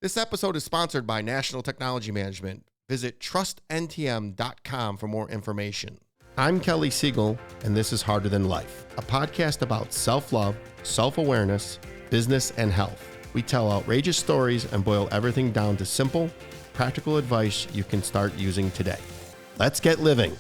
This episode is sponsored by National Technology Management. Visit trustntm.com for more information. I'm Kelly Siegel, and this is Harder Than Life, a podcast about self-love, self-awareness, business, and health. We tell outrageous stories and boil everything down to simple, practical advice you can start using today. Let's get living.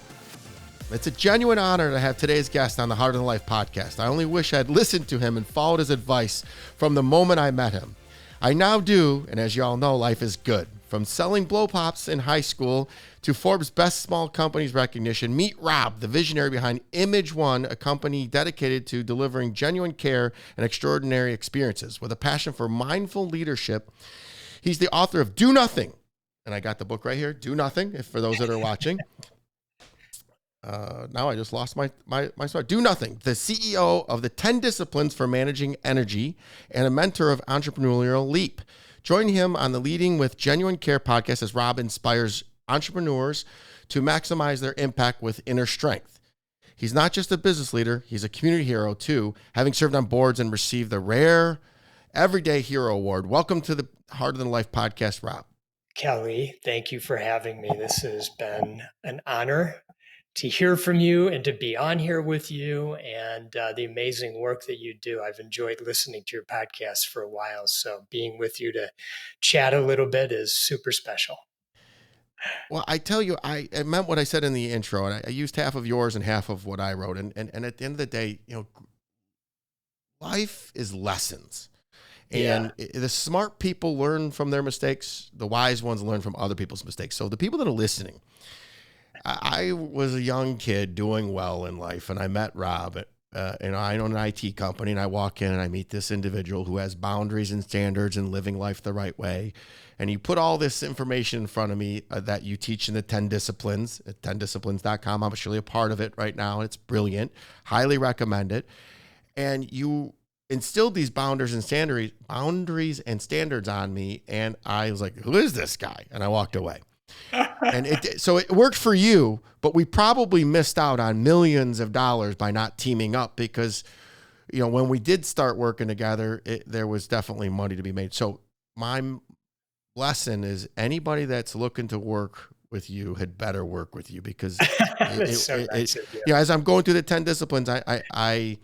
It's a genuine honor to have today's guest on the Harder Than Life podcast. I only wish I'd listened to him and followed his advice from the moment I met him. I now do, and as you all know, life is good. From selling blow pops in high school to Forbes' Best Small Companies recognition, meet Rob, the visionary behind Image One, a company dedicated to delivering genuine care and extraordinary experiences. With a passion for mindful leadership, he's the author of Do Nothing. And I got the book right here, Do Nothing, if for those that are watching. Now I just lost my story. Do Nothing, the CEO of the 10 Disciplines for Managing Energy and a mentor of Entrepreneurial Leap. Join him on the Leading with Genuine Care podcast as Rob inspires entrepreneurs to maximize their impact with inner strength. He's not just a business leader, he's a community hero too, having served on boards and received the rare Everyday Hero Award. Welcome to the Harder Than Life podcast, Rob. Kelly, thank you for having me. This has been an honor to hear from you and to be on here with you and the amazing work that you do. I've enjoyed listening to your podcast for a while. So being with you to chat a little bit is super special. Well, I tell you, I meant what I said in the intro, and I used half of yours and half of what I wrote. And at the end of the day, life is lessons. And the smart people learn from their mistakes. The wise ones learn from other people's mistakes. So the people that are listening, I was a young kid doing well in life, and I met Rob. And I own an IT company, and I walk in and I meet this individual who has boundaries and standards and living life the right way. And you put all this information in front of me that you teach in the 10 Disciplines at 10disciplines.com. I'm actually a part of it right now. It's brilliant. Highly recommend it. And you instilled these boundaries and standards on me. And I was like, who is this guy? And I walked away. And so it worked for you, but we probably missed out on millions of dollars by not teaming up because, when we did start working together, there was definitely money to be made. So my lesson is anybody that's looking to work with you had better work with you because as I'm going through the 10 disciplines, I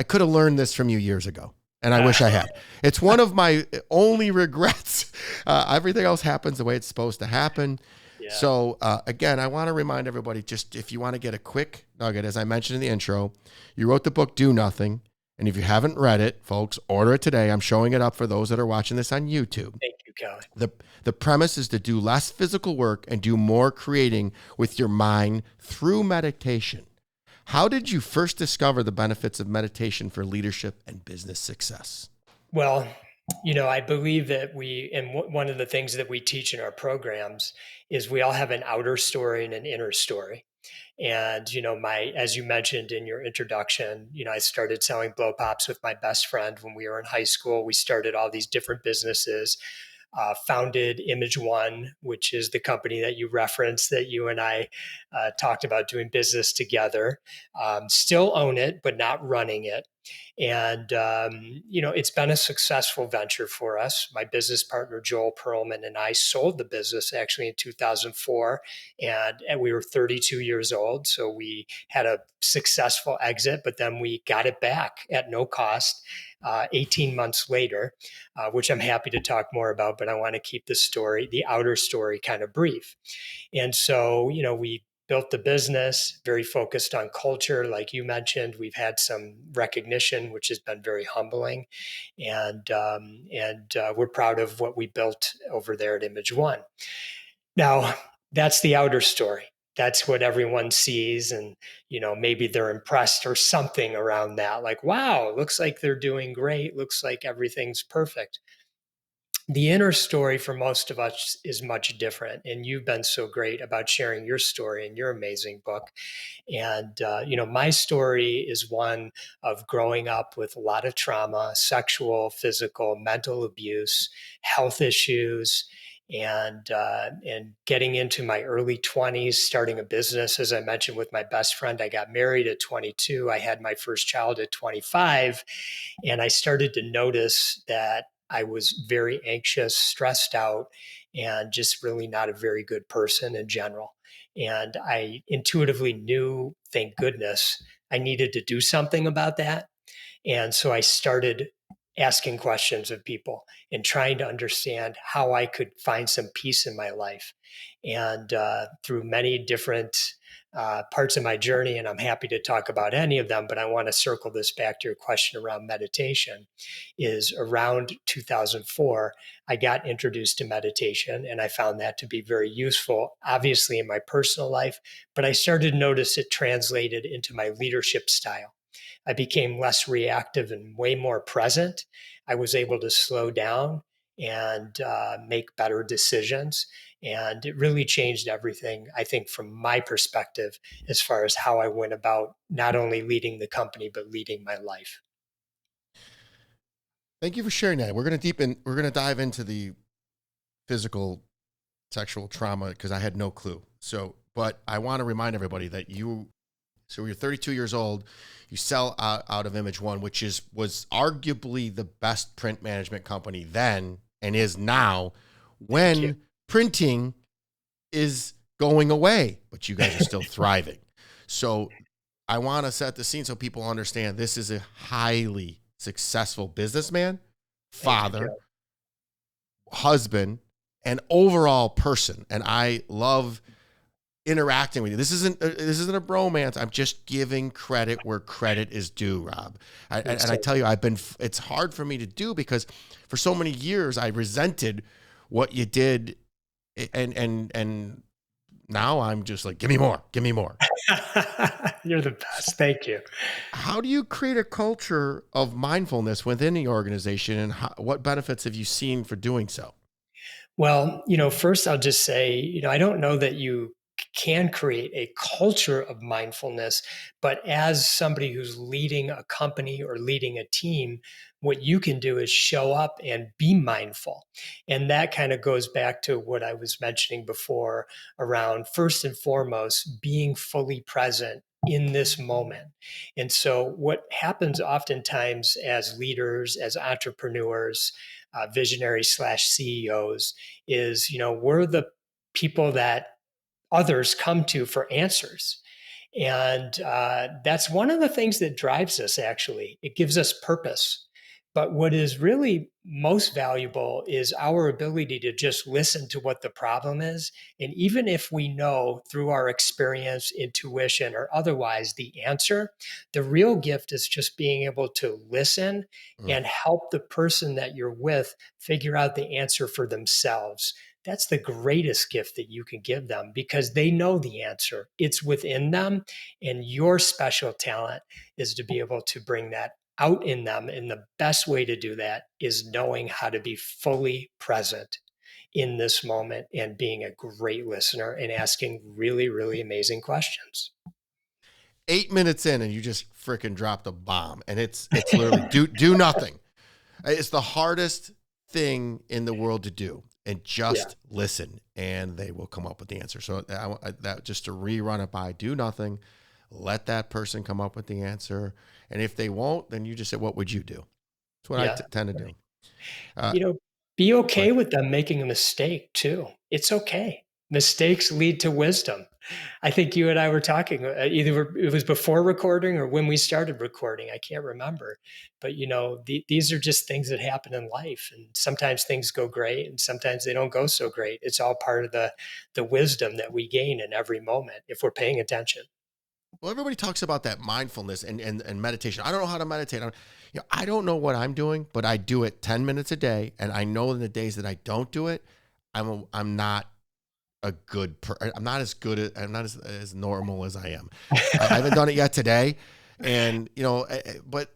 could have learned this from you years ago. And I wish I had. It's one of my only regrets. Everything else happens the way it's supposed to happen. Yeah. So again, I want to remind everybody, just if you want to get a quick nugget, as I mentioned in the intro, you wrote the book, Do Nothing. And if you haven't read it, folks, order it today. I'm showing it up for those that are watching this on YouTube. Thank you, Kelly. The premise is to do less physical work and do more creating with your mind through meditation. How did you first discover the benefits of meditation for leadership and business success? Well, I believe that one of the things that we teach in our programs is we all have an outer story and an inner story. And, as you mentioned in your introduction, I started selling blow pops with my best friend when we were in high school. We started all these different businesses. Founded Image One, which is the company that you referenced that you and I talked about doing business together. Still own it, but not running it. And, it's been a successful venture for us. My business partner, Joel Perlman, and I sold the business actually in 2004, and we were 32 years old. So we had a successful exit, but then we got it back at no cost 18 months later, which I'm happy to talk more about, but I want to keep the outer story kind of brief. And so, we built the business, very focused on culture. Like you mentioned, we've had some recognition, which has been very humbling. And we're proud of what we built over there at Image One. Now, that's the outer story. That's what everyone sees. And, maybe they're impressed or something around that. Like, wow, looks like they're doing great. Looks like everything's perfect. The inner story for most of us is much different. And you've been so great about sharing your story in your amazing book. And, my story is one of growing up with a lot of trauma, sexual, physical, mental abuse, health issues, and getting into my early 20s, starting a business, as I mentioned, with my best friend. I got married at 22. I had my first child at 25. And I started to notice that I was very anxious, stressed out, and just really not a very good person in general. And I intuitively knew, thank goodness, I needed to do something about that. And so I started asking questions of people and trying to understand how I could find some peace in my life. And through many different parts of my journey, and I'm happy to talk about any of them, but I want to circle this back to your question around meditation, is around 2004, I got introduced to meditation and I found that to be very useful, obviously in my personal life, but I started to notice it translated into my leadership style. I became less reactive and way more present. I was able to slow down and make better decisions. And it really changed everything, I think, from my perspective, as far as how I went about not only leading the company, but leading my life. Thank you for sharing that. We're going to dive into the physical sexual trauma because I had no clue. So, but I want to remind everybody that you're 32 years old. You sell out of Image One, which was arguably the best print management company then and is now, when printing is going away, but you guys are still thriving. So I want to set the scene so people understand this is a highly successful businessman, father, husband, and overall person. And I love interacting with you. This isn't a bromance. I'm just giving credit where credit is due, Rob. And I tell you, it's hard for me to do because for so many years I resented what you did, and now I'm just like, give me more. You're the best. Thank you. How do you create a culture of mindfulness within the organization, and what benefits have you seen for doing so? Well, first I'll just say, I don't know that you can create a culture of mindfulness, but as somebody who's leading a company or leading a team, what you can do is show up and be mindful. And that kind of goes back to what I was mentioning before around, first and foremost, being fully present in this moment. And so what happens oftentimes as leaders, as entrepreneurs, visionaries slash CEOs, is we're the people that others come to for answers. And that's one of the things that drives us, actually. It gives us purpose. But what is really most valuable is our ability to just listen to what the problem is. And even if we know through our experience, intuition, or otherwise the answer, the real gift is just being able to listen and help the person that you're with figure out the answer for themselves. That's the greatest gift that you can give them because they know the answer. It's within them. And your special talent is to be able to bring that out in them. And the best way to do that is knowing how to be fully present in this moment and being a great listener and asking really, really amazing questions. 8 minutes in and you just freaking dropped a bomb, and it's literally do nothing. It's the hardest thing in the world to do, and just listen, and they will come up with the answer. So that just to rerun it by, do nothing, let that person come up with the answer. And if they won't, then you just say, what would you do? That's what I tend to do. Be okay with them making a mistake too. It's okay. Mistakes lead to wisdom. I think you and I were talking, either it was before recording or when we started recording. I can't remember. But, these are just things that happen in life. And sometimes things go great and sometimes they don't go so great. It's all part of the wisdom that we gain in every moment if we're paying attention. Well, everybody talks about that mindfulness and meditation. I don't know how to meditate. I don't know what I'm doing, but I do it 10 minutes a day. And I know in the days that I don't do it, I'm not a good I'm not as good at, I'm not as normal as I am. I haven't done it yet today. And, but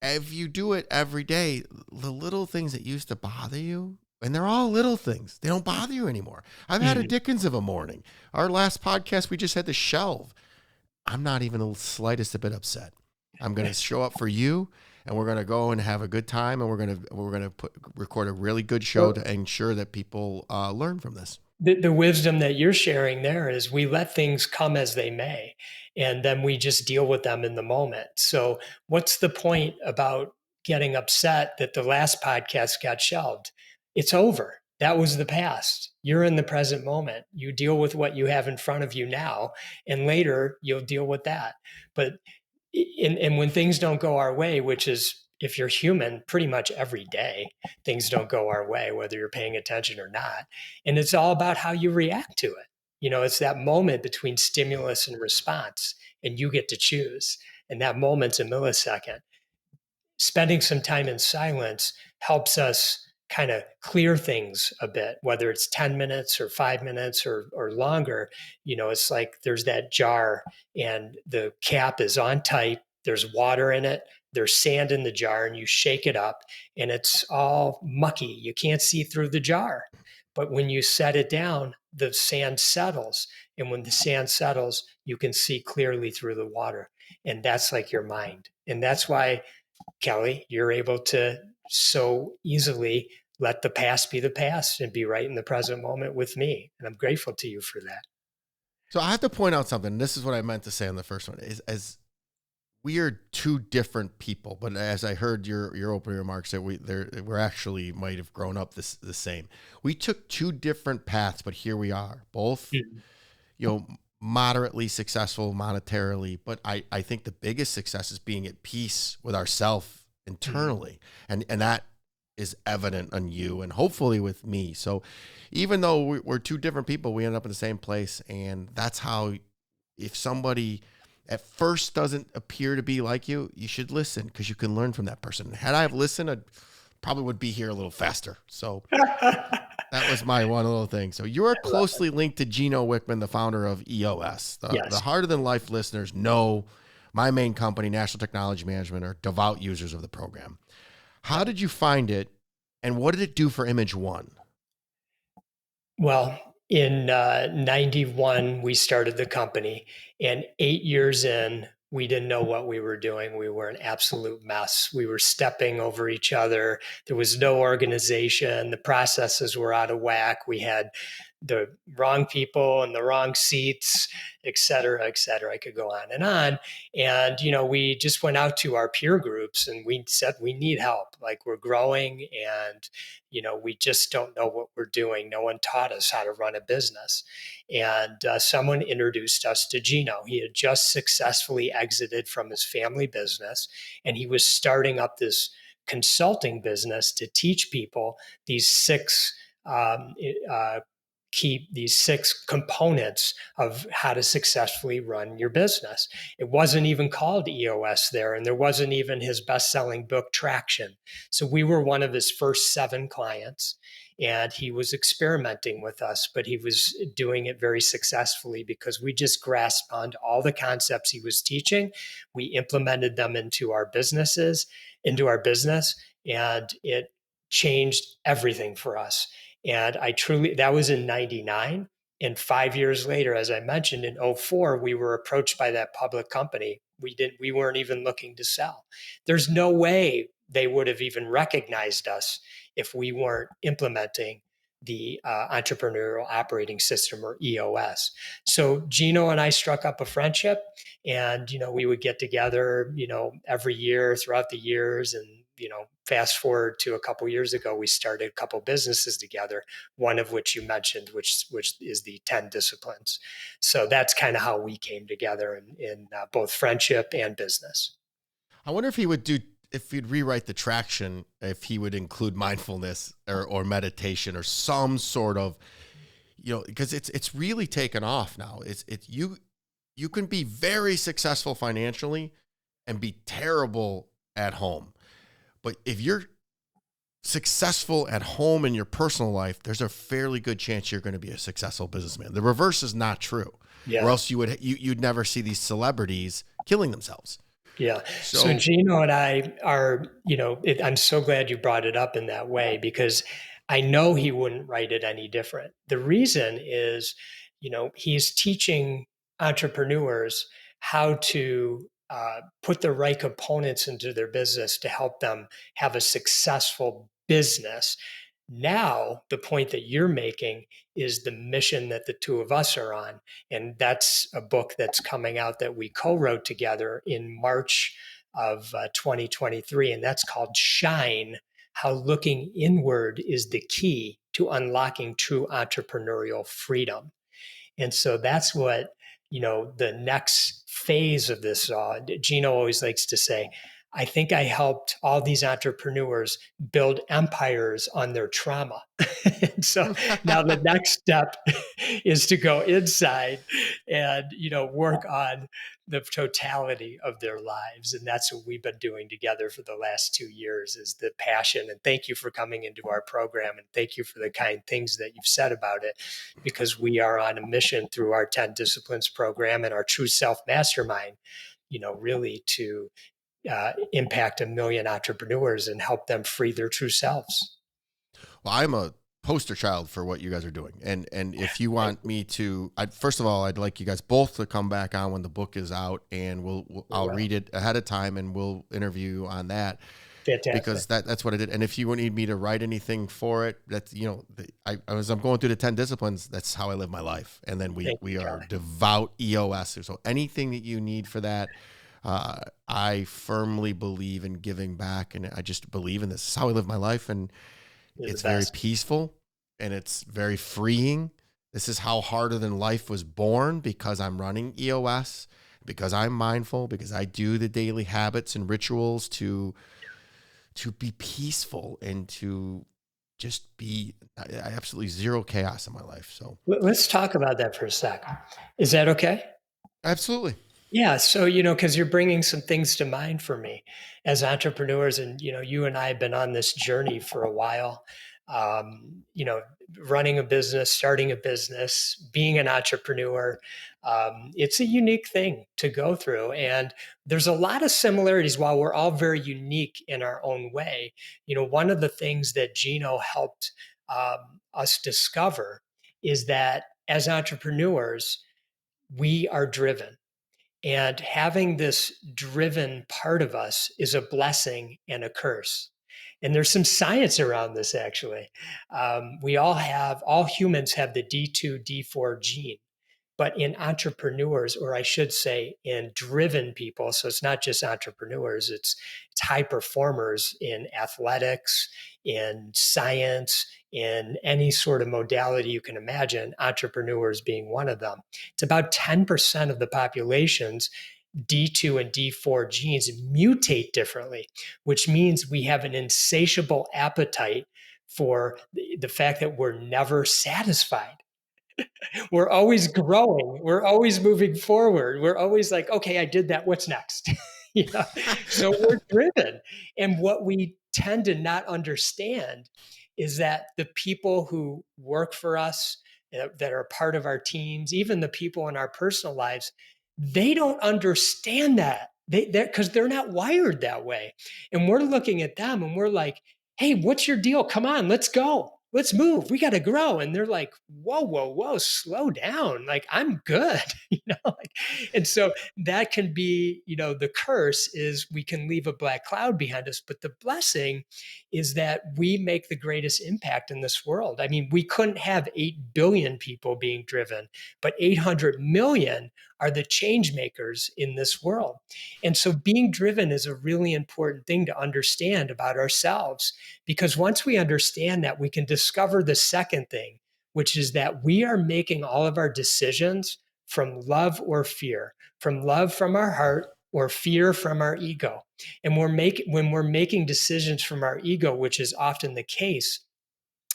if you do it every day, the little things that used to bother you, and they're all little things, they don't bother you anymore. I've had a Dickens of a morning. Our last podcast, we just had to shelve. I'm not even the slightest a bit upset. I'm going to show up for you, and we're going to go and have a good time, and we're going to record a really good show to ensure that people learn from this. The wisdom that you're sharing there is we let things come as they may, and then we just deal with them in the moment. So what's the point about getting upset that the last podcast got shelved. It's over. That was the past. You're in the present moment. You deal with what you have in front of you now, and later you'll deal with that. But and when things don't go our way, which is, if you're human, pretty much every day things don't go our way, whether you're paying attention or not. And it's all about how you react to it. It's that moment between stimulus and response, and you get to choose. And that moment's a millisecond. Spending some time in silence helps us kind of clear things a bit, whether it's 10 minutes or 5 minutes or longer. It's like there's that jar and the cap is on tight. There's water in it. There's sand in the jar, and you shake it up and it's all mucky. You can't see through the jar. But when you set it down, the sand settles. And when the sand settles, you can see clearly through the water. And that's like your mind. And that's why, Kelly, you're able to so easily let the past be the past and be right in the present moment with me. And I'm grateful to you for that. So I have to point out something. This is what I meant to say on the first one, is as we are two different people, but as I heard your opening remarks, that we're actually might have grown up the same. We took two different paths, but here we are, both, moderately successful monetarily. But I think the biggest success is being at peace with ourselves internally, and that is evident on you and hopefully with me. So even though we're two different people, we end up in the same place, and that's how. If somebody at first doesn't appear to be like you, you should listen, because you can learn from that person. Had I have listened, I probably would be here a little faster. So that was my one little thing. So you are closely linked to Geno Wickman, the founder of EOS. The Harder Than Life listeners know my main company, National Technology Management, are devout users of the program. How did you find it, and what did it do for Image One? Well, in 91, we started the company, and 8 years in, we didn't know what we were doing. We were an absolute mess. We were stepping over each other. There was no organization. The processes were out of whack. We had the wrong people in the wrong seats, et cetera, et cetera. I could go on. And, we just went out to our peer groups and we said, we need help. Like, we're growing and, we just don't know what we're doing. No one taught us how to run a business. And someone introduced us to Geno. He had just successfully exited from his family business, and he was starting up this consulting business to teach people these six these six components of how to successfully run your business. It wasn't even called EOS there, and there wasn't even his best-selling book, Traction. So we were one of his first 7 clients, and he was experimenting with us, but he was doing it very successfully because we just grasped onto all the concepts he was teaching. We implemented them into our business, and it changed everything for us. And that was in 99. And 5 years later, as I mentioned, in 04, we were approached by that public company. We weren't even looking to sell. There's no way they would have even recognized us if we weren't implementing the entrepreneurial operating system, or EOS. So Geno and I struck up a friendship, and, we would get together, every year throughout the years. And, fast forward to a couple of years ago, we started a couple businesses together, one of which you mentioned, which is the 10 disciplines. So that's kind of how we came together in both friendship and business. I wonder if he'd rewrite the Traction, if he would include mindfulness or meditation or some sort of, because it's really taken off now. You can be very successful financially and be terrible at home. But if you're successful at home in your personal life, there's a fairly good chance you're going to be a successful businessman. The reverse is not true. Yeah. Or else you'd never see these celebrities killing themselves. Yeah. So Geno and I are, I'm so glad you brought it up in that way, because I know he wouldn't write it any different. The reason is, he's teaching entrepreneurs how to put the right components into their business to help them have a successful business. Now, the point that you're making is the mission that the two of us are on. And that's a book that's coming out that we co-wrote together in March of 2023, and that's called Shine: How Looking Inward is the Key to Unlocking True Entrepreneurial Freedom. And so that's what, the next phase of this. Geno always likes to say, I think I helped all these entrepreneurs build empires on their trauma. And so now the next step is to go inside and, work on the totality of their lives. And that's what we've been doing together for the last 2 years, is the passion. And thank you for coming into our program. And thank you for the kind things that you've said about it, because we are on a mission through our 10 Disciplines program and our True Self Mastermind, really to impact 1 million entrepreneurs and help them free their true selves. Well, I'm a poster child for what you guys are doing. And if you want me to, first of all, I'd like you guys both to come back on when the book is out, and I'll read it ahead of time and we'll interview you on that. Fantastic. Because that's what I did. And if you need me to write anything for it, that's, as I'm going through the 10 disciplines, that's how I live my life. And then we are devout EOSers. So anything that you need for that, I firmly believe in giving back. And I just believe in this. This is how I live my life. And it's very peaceful and it's very freeing. This is how Harder Than Life was born, because I'm running EOS, because I'm mindful, because I do the daily habits and rituals to be peaceful and to just be absolutely zero chaos in my life. So let's talk about that for a second. Is that okay? Absolutely. Yeah. So, because you're bringing some things to mind for me as entrepreneurs, and, you and I have been on this journey for a while, running a business, starting a business, being an entrepreneur. It's a unique thing to go through. And there's a lot of similarities. While we're all very unique in our own way, one of the things that Geno helped us discover is that as entrepreneurs, we are driven. And having this driven part of us is a blessing and a curse. And there's some science around this, actually. All humans have the D2, D4 gene. But in entrepreneurs, or I should say in driven people, so it's not just entrepreneurs, it's high performers in athletics, in science, in any sort of modality you can imagine, entrepreneurs being one of them. It's about 10% of the population's D2 and D4 genes mutate differently, which means we have an insatiable appetite for the fact that we're never satisfied. We're always growing. We're always moving forward. We're always like, okay, I did that. What's next? So we're driven. And what we tend to not understand is that the people who work for us, that are part of our teams, even the people in our personal lives, they don't understand that. Because they're not wired that way. And we're looking at them and we're like, hey, what's your deal? Come on, let's go. Let's move. We got to grow. And they're like, whoa, whoa, whoa, slow down. Like, I'm good. And so that can be, the curse is we can leave a black cloud behind us. But the blessing is that we make the greatest impact in this world. I mean, we couldn't have 8 billion people being driven, but 800 million are the change makers in this world. And so being driven is a really important thing to understand about ourselves, because once we understand that, we can discover the second thing, which is that we are making all of our decisions from love or fear, from love from our heart or fear from our ego. And when we're making decisions from our ego, which is often the case,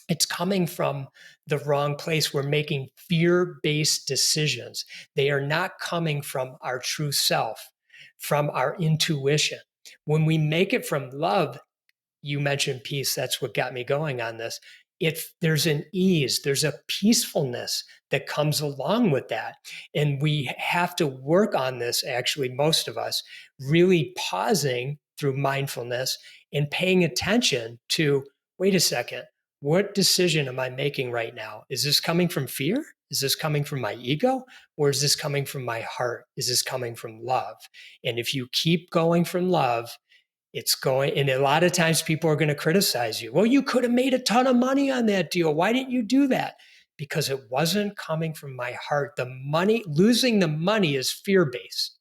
it's coming from the wrong place. We're making fear-based decisions. They are not coming from our true self, from our intuition. When we make it from love, you mentioned peace. That's what got me going on this. There's an ease, there's a peacefulness that comes along with that. And we have to work on this, actually, most of us, really pausing through mindfulness and paying attention to, wait a second, what decision am I making right now? Is this coming from fear? Is this coming from my ego? Or is this coming from my heart? Is this coming from love? And if you keep going from love, and a lot of times people are going to criticize you. Well, you could have made a ton of money on that deal. Why didn't you do that? Because it wasn't coming from my heart. Losing the money is fear-based.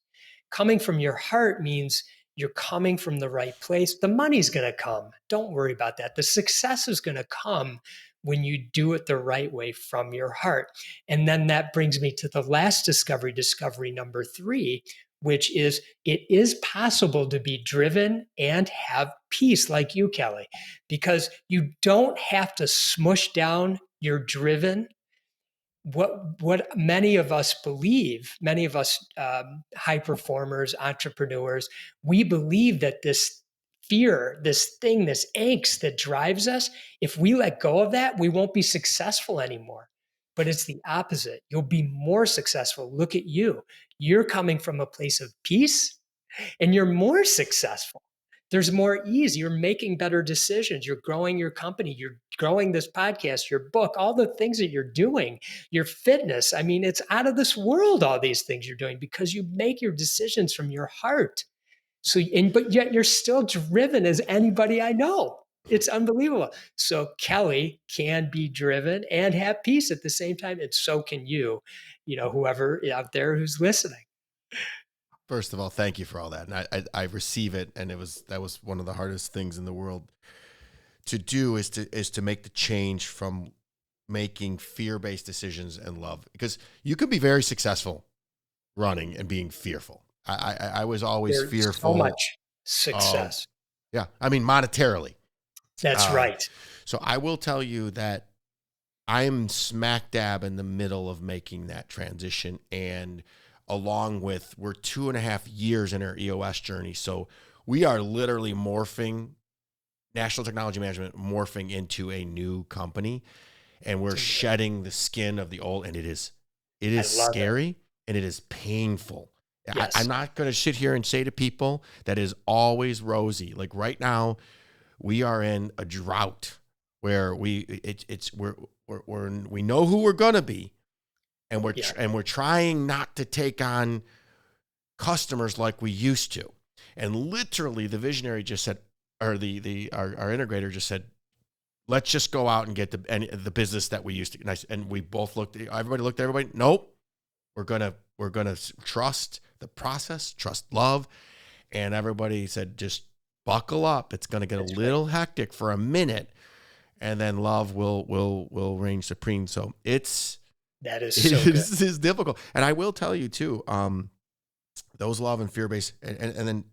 Coming from your heart means you're coming from the right place. The money's going to come. Don't worry about that. The success is going to come when you do it the right way from your heart. And then that brings me to the last discovery number 3, which is it is possible to be driven and have peace like you, Kelly, because you don't have to smush down your driven. What many of us believe, many of us high performers, entrepreneurs, we believe that this fear, this thing, this angst that drives us, if we let go of that, we won't be successful anymore. But it's the opposite. You'll be more successful. Look at you. You're coming from a place of peace and you're more successful. There's more ease. You're making better decisions. You're growing your company. You're growing this podcast, your book, all the things that you're doing, your fitness. I mean, it's out of this world, all these things you're doing, because you make your decisions from your heart. So, but yet you're still driven as anybody I know. It's unbelievable. So Kelly can be driven and have peace at the same time. And so can you, whoever out there who's listening. First of all, thank you for all that. And I receive it. And that was one of the hardest things in the world to do is to make the change from making fear-based decisions and love, because you could be very successful running and being fearful. I was always fearful. So much success. Yeah. I mean, monetarily. That's right. So I will tell you that I'm smack dab in the middle of making that transition. And along with, we're 2.5 years in our EOS journey. So we are literally morphing National Technology Management, morphing into a new company, and we're shedding the skin of the old. And it is scary and it is painful. Yes. I'm not going to sit here and say to people that is always rosy. Like right now, we are in a drought where we know who we're going to be, and we're trying not to take on customers like we used to. And literally, the visionary just said, or our integrator just said, let's just go out and get the business that we used to. And we both everybody looked at everybody. Nope. We're going to trust the process, trust love. And everybody said, just buckle up. It's going to get a little hectic for a minute, and then love will reign supreme. So it is difficult. And I will tell you too, those love and fear-based, and then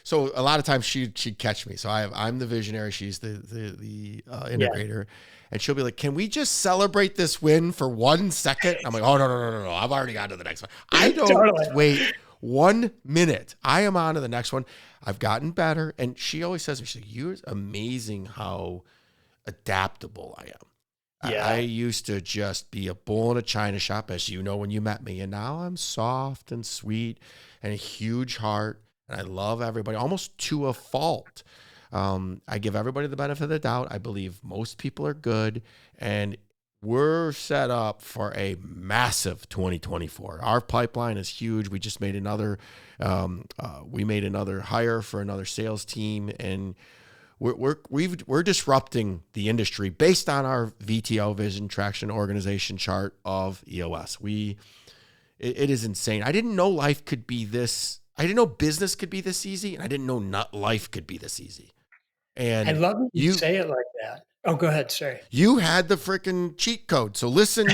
so a lot of times she'd catch me. So I'm the visionary. She's the integrator. And she'll be like, can we just celebrate this win for 1 second? I'm like, oh, no. I've already got to the next one. I don't wait 1 minute. I am on to the next one. I've gotten better. And she always says, you're amazing how adaptable I am. Yeah. I used to just be a bull in a china shop, as you know, when you met me. And now I'm soft and sweet and a huge heart. And I love everybody almost to a fault. I give everybody the benefit of the doubt. I believe most people are good, and we're set up for a massive 2024. Our pipeline is huge. We just made another hire for another sales team, and we're disrupting the industry based on our VTO, Vision Traction Organization chart of EOS. It is insane. I didn't know life could be this. I didn't know business could be this easy, and I didn't know life could be this easy. And I love that you say it like that. Oh, go ahead. Sorry. You had the freaking cheat code. So listen,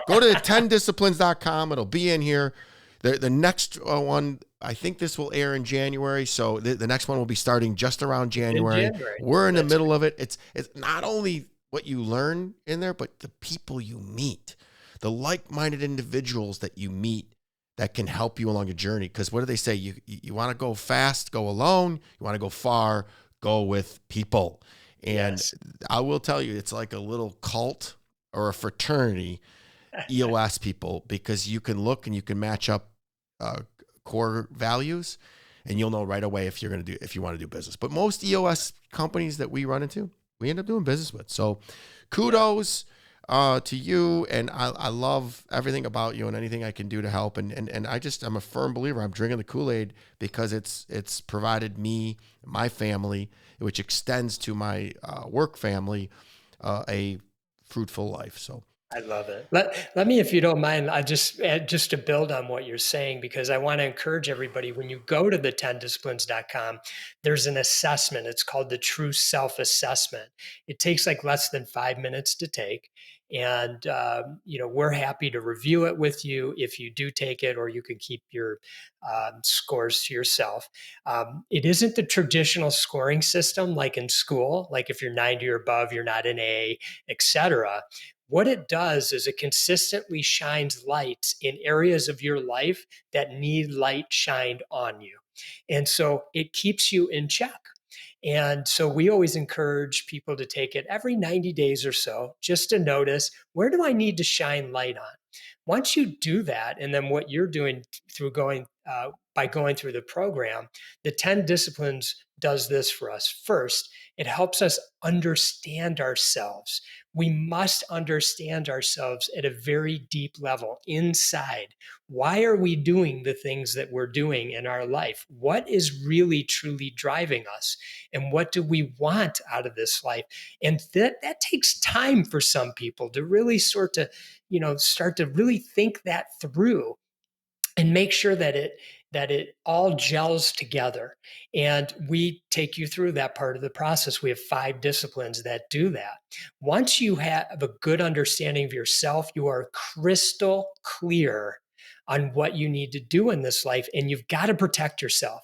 go to 10disciplines.com. It'll be in here. The next one, I think this will air in January. So the next one will be starting just around January. We're in the middle of it. It's not only what you learn in there, but the people you meet, the like-minded individuals that you meet that can help you along your journey. Because what do they say? You want to go fast, go alone. You want to go far, go with people. And I will tell you, it's like a little cult or a fraternity, EOS people, because you can look and you can match up core values, and you'll know right away if you want to do business. But most EOS companies that we run into, we end up doing business with. So kudos to you. And I love everything about you and anything I can do to help. And I'm a firm believer. I'm drinking the Kool-Aid because it's provided me, my family, which extends to my work family, a fruitful life. So I love it. Let me, if you don't mind, I just to build on what you're saying, because I want to encourage everybody, when you go to the 10disciplines.com, there's an assessment. It's called the True Self Assessment. It takes like less than 5 minutes to take. And, we're happy to review it with you if you do take it, or you can keep your scores to yourself. It isn't the traditional scoring system like in school, like if you're 90 or above, you're not an A, etc. What it does is it consistently shines lights in areas of your life that need light shined on you. And so it keeps you in check. And so we always encourage people to take it every 90 days or so, just to notice, where do I need to shine light on? Once you do that, and then what you're doing through by going through the program, the 10 disciplines does this for us. First, it helps us understand ourselves. We must understand ourselves at a very deep level inside. Why are we doing the things that we're doing in our life? What is really truly driving us? And what do we want out of this life? And that takes time for some people to really start to really think that through and make sure that it all gels together. And we take you through that part of the process. We have 5 disciplines that do that. Once you have a good understanding of yourself, you are crystal clear on what you need to do in this life, and you've got to protect yourself.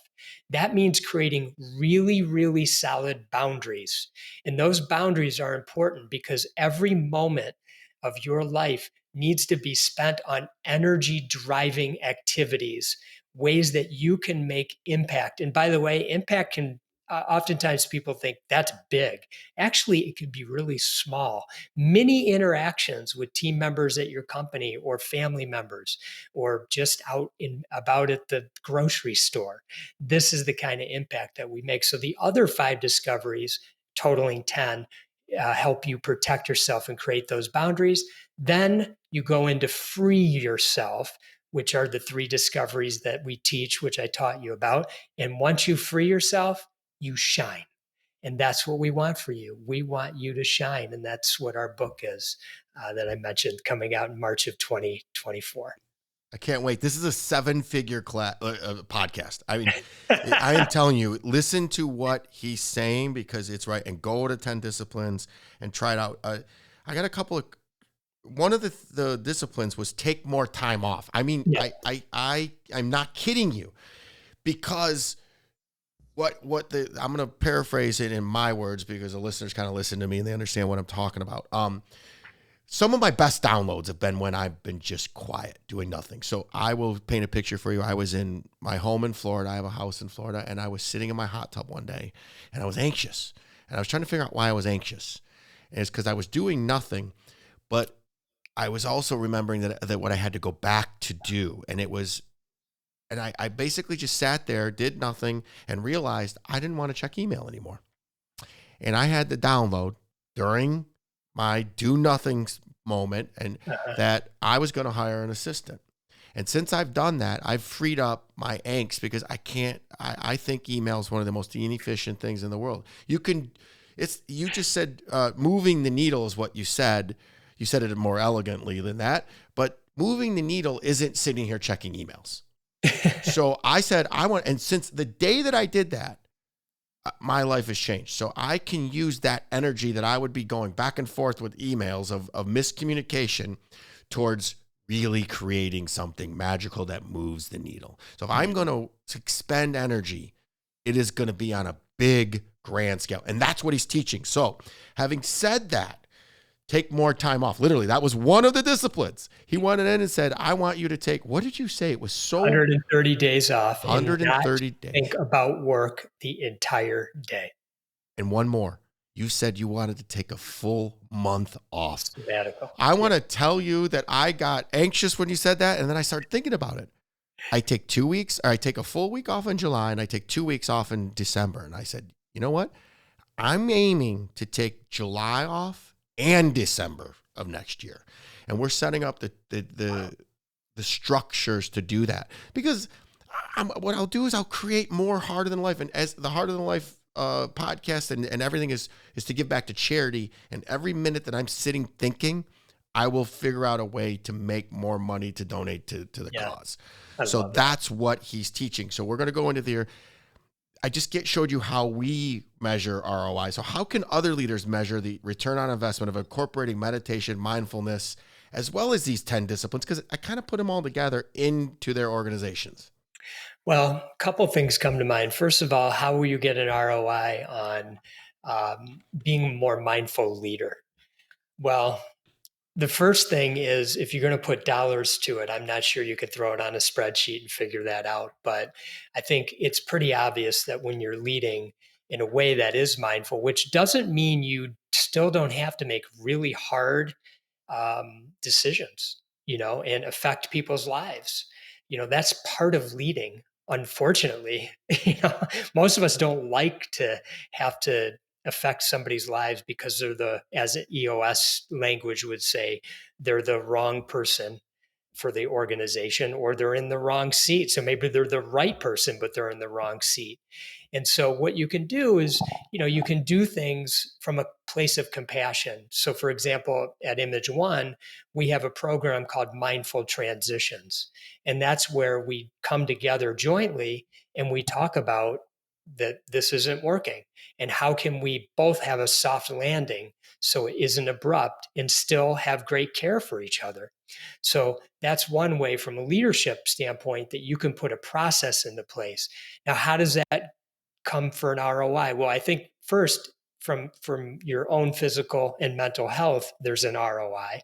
That means creating really, really solid boundaries. And those boundaries are important because every moment of your life needs to be spent on energy driving activities, ways that you can make impact. And by the way, impact can oftentimes people think that's big. Actually, it could be really small. Many interactions with team members at your company or family members, or just out and about at the grocery store. This is the kind of impact that we make. So the other 5 discoveries, totaling 10, help you protect yourself and create those boundaries. Then you go into free yourself, which are the 3 discoveries that we teach, which I taught you about. And once you free yourself, you shine. And that's what we want for you. We want you to shine. And that's what our book is that I mentioned, coming out in March of 2024. I can't wait. This is a 7-figure podcast. I mean, I am telling you, listen to what he's saying, because it's right. And go to 10 disciplines and try it out. I got a couple of, one of the disciplines was take more time off. I mean, yeah. I'm not kidding you, because I'm going to paraphrase it in my words, because the listeners kind of listen to me and they understand what I'm talking about. Some of my best downloads have been when I've been just quiet, doing nothing. So I will paint a picture for you. I was in my home in Florida. I have a house in Florida, and I was sitting in my hot tub one day, and I was anxious. And I was trying to figure out why I was anxious. And it's because I was doing nothing, but I was also remembering that what I had to go back to do. And I basically just sat there, did nothing, and realized I didn't want to check email anymore. And I had the download during my do nothing moment, and that I was going to hire an assistant. And since I've done that, I've freed up my angst, because I think email is one of the most inefficient things in the world. You just said, moving the needle is what you said. You said it more elegantly than that, but moving the needle isn't sitting here checking emails. So I said, and since the day that I did that, my life has changed. So I can use that energy that I would be going back and forth with emails of miscommunication towards really creating something magical that moves the needle. So if I'm going to expend energy, it is going to be on a big, grand scale. And that's what he's teaching. So having said that, take more time off. Literally, that was one of the disciplines. He went in and said, I want you to take, what did you say? It was so 130 days off. 130 days. Think about work the entire day. And one more. You said you wanted to take a full month off. Sabbatical. I want to tell you that I got anxious when you said that, and then I started thinking about it. I take 2 weeks, or I take a full week off in July, and I take 2 weeks off in December. And I said, you know what? I'm aiming to take July off and December of next year. And we're setting up the structures to do that, because what I'll do is I'll create more Harder Than Life. And as the Harder Than Life podcast and everything is to give back to charity. And every minute that I'm sitting thinking, I will figure out a way to make more money to donate to the Yeah, cause. I So love that. that's what he's teaching. So we're going to go into the, I just showed you how we measure ROI. So how can other leaders measure the return on investment of incorporating meditation, mindfulness, as well as these 10 disciplines? Because I kind of put them all together into their organizations. Well, a couple things come to mind. First of all, how will you get an ROI on being a more mindful leader? Well, the first thing is if you're going to put dollars to it, I'm not sure you could throw it on a spreadsheet and figure that out. But I think it's pretty obvious that when you're leading in a way that is mindful, which doesn't mean you still don't have to make really hard decisions, and affect people's lives. That's part of leading. Unfortunately, most of us don't like to have to affect somebody's lives because they're as EOS language would say, they're the wrong person for the organization or they're in the wrong seat. So maybe they're the right person, but they're in the wrong seat. And so what you can do is, you can do things from a place of compassion. So for example, at Image One, we have a program called Mindful Transitions. And that's where we come together jointly and we talk about that this isn't working and how can we both have a soft landing so it isn't abrupt and still have great care for each other. So that's one way from a leadership standpoint that you can put a process into place. Now, how does that come for an ROI? Well, I think first from your own physical and mental health, there's an ROI,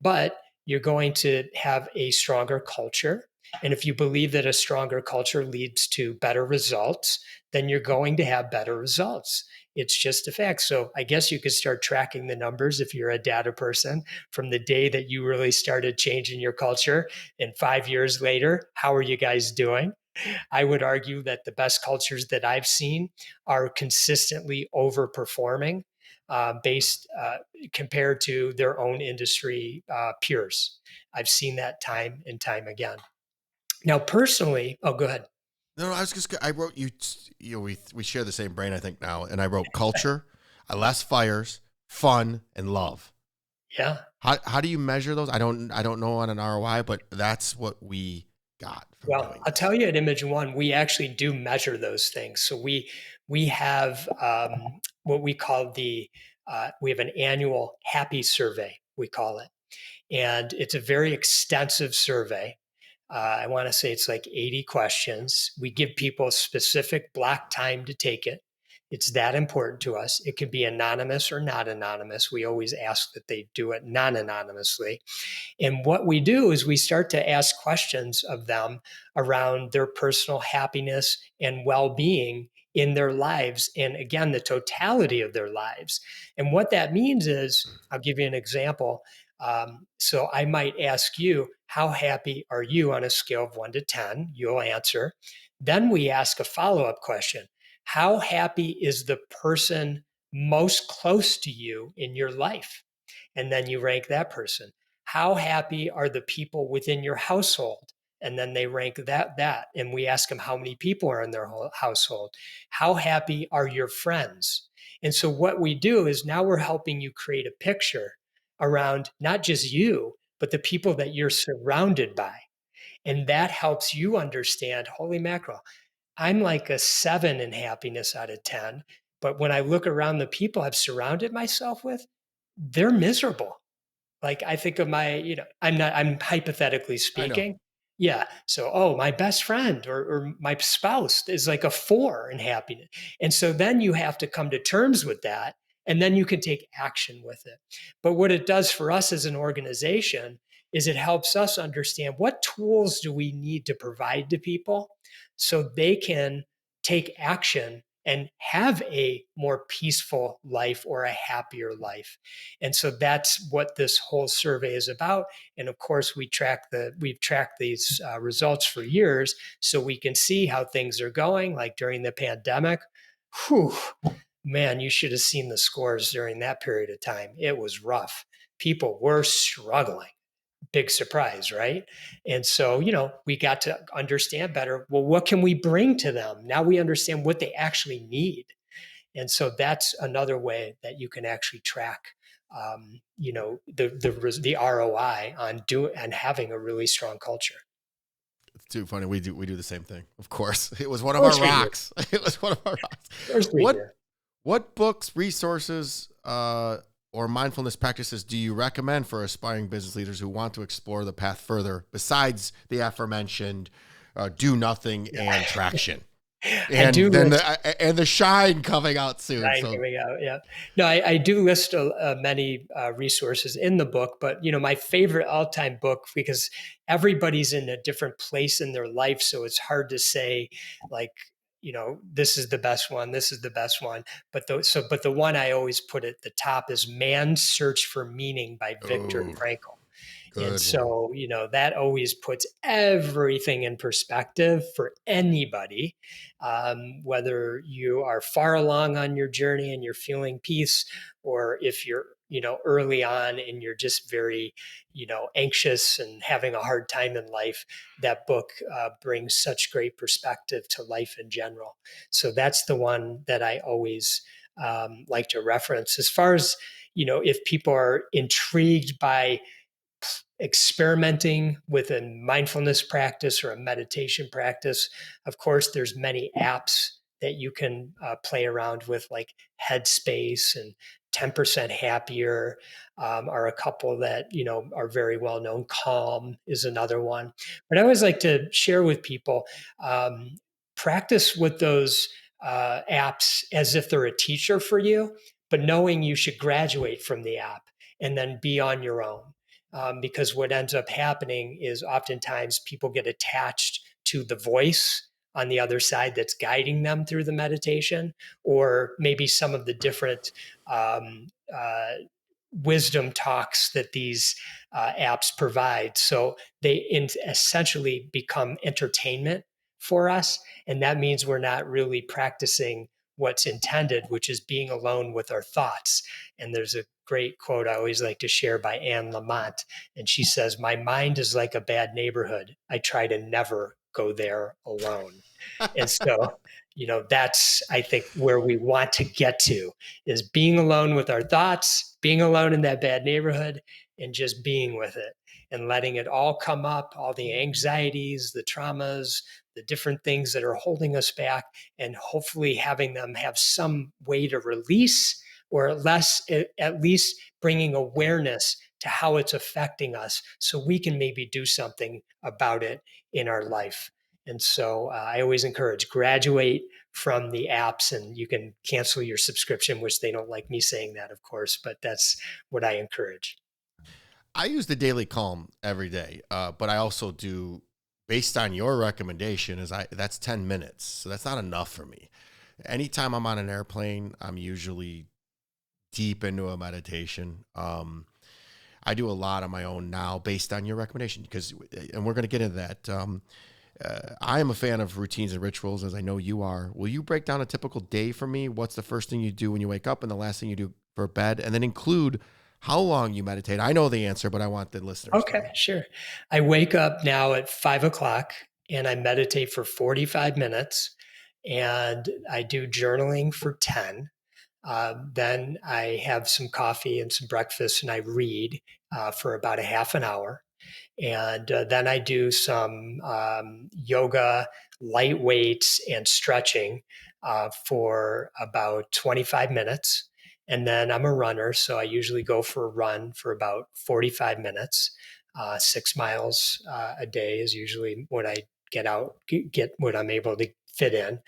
but you're going to have a stronger culture. And if you believe that a stronger culture leads to better results, then you're going to have better results. It's just a fact. So I guess you could start tracking the numbers if you're a data person from the day that you really started changing your culture. And 5 years later, how are you guys doing? I would argue that the best cultures that I've seen are consistently overperforming based compared to their own industry peers. I've seen that time and time again. Now, personally, oh, go ahead. No, I was I wrote we share the same brain, I think now. And I wrote culture, less fires, fun, and love. Yeah. How do you measure those? I don't know on an ROI, but that's what we got from Well, doing I'll this. tell you at Image One, we actually do measure those things. So we have what we call we have an annual happy survey, we call it. And it's a very extensive survey. I want to say it's like 80 questions. We give people a specific block time to take it. It's that important to us. It can be anonymous or not anonymous. We always ask that they do it non anonymously. And what we do is we start to ask questions of them around their personal happiness and well being in their lives. And again, the totality of their lives. And what that means is, I'll give you an example. So I might ask you, how happy are you on a scale of 1 to 10? You'll answer. Then we ask a follow up question. How happy is the person most close to you in your life? And then you rank that person. How happy are the people within your household? And then they rank that. And we ask them how many people are in their whole household. How happy are your friends? And so what we do is now we're helping you create a picture around not just you, but the people that you're surrounded by. And that helps you understand, holy mackerel, I'm like a 7 in happiness out of 10. But when I look around the people I've surrounded myself with, they're miserable. Like I think of I'm hypothetically I know. speaking. Yeah. So, oh, my best friend or my spouse is like a 4 in happiness. And so then you have to come to terms with that and then you can take action with it. But what it does for us as an organization is it helps us understand what tools do we need to provide to people so they can take action and have a more peaceful life or a happier life. And so that's what this whole survey is about. And of course, we've tracked these results for years, so we can see how things are going. Like during the pandemic, whew, man, you should have seen the scores during that period of time. It was rough. People were struggling. Big surprise, right? And so, we got to understand better. Well, what can we bring to them? Now we understand what they actually need. And so that's another way that you can actually track the ROI on having a really strong culture. It's too funny. We do the same thing. Of course, it was one Of of our course we do. rocks. It was one of our rocks. Of course we What do. what books, resources, or mindfulness practices do you recommend for aspiring business leaders who want to explore the path further besides the aforementioned do nothing and traction? I And do then list the shine coming out soon. Nine So, coming out. Yeah. No, I do list many resources in the book, but my favorite all-time book, because everybody's in a different place in their life, so it's hard to say like, this is the best one, this is the best one. But the one I always put at the top is Man's Search for Meaning by Viktor oh, Frankl. And good one. so, that always puts everything in perspective for anybody, whether you are far along on your journey and you're feeling peace, or if you're, early on and you're just very, anxious and having a hard time in life. That book brings such great perspective to life in general. So that's the one that I always like to reference. As far as, if people are intrigued by experimenting with a mindfulness practice or a meditation practice, of course there's many apps that you can play around with, like Headspace and 10% Happier are a couple that are very well known. Calm is another one. But I always like to share with people, practice with those apps as if they're a teacher for you, but knowing you should graduate from the app and then be on your own. Because what ends up happening is oftentimes people get attached to the voice on the other side that's guiding them through the meditation, or maybe some of the different um, uh, wisdom talks that these apps provide. So they essentially become entertainment for us. And that means we're not really practicing what's intended, which is being alone with our thoughts. And there's a great quote I always like to share by Anne Lamott. And she says, "My mind is like a bad neighborhood. I try to never go there alone." And so, that's, I think, where we want to get to, is being alone with our thoughts, being alone in that bad neighborhood, and just being with it and letting it all come up, all the anxieties, the traumas, the different things that are holding us back, and hopefully having them have some way to release, or at least bringing awareness to how it's affecting us so we can maybe do something about it in our life. And so I always encourage, graduate from the apps, and you can cancel your subscription, which they don't like me saying that, of course, but that's what I encourage. I use the daily calm every day, but I also do, based on your recommendation, that's 10 minutes. So that's not enough for me. Anytime I'm on an airplane, I'm usually deep into a meditation. I do a lot on my own now based on your recommendation, and we're going to get into that. I am a fan of routines and rituals, as I know you are. Will you break down a typical day for me? What's the first thing you do when you wake up and the last thing you do for bed? And then include how long you meditate. I know the answer, but I want the listeners to Okay, know. sure. I wake up now at 5 o'clock and I meditate for 45 minutes, and I do journaling for 10. Then I have some coffee and some breakfast, and I read for about a half an hour. And then I do some yoga, light weights, and stretching for about 25 minutes. And then I'm a runner, so I usually go for a run for about 45 minutes. 6 miles a day is usually when I get out, get what I'm able to fit in,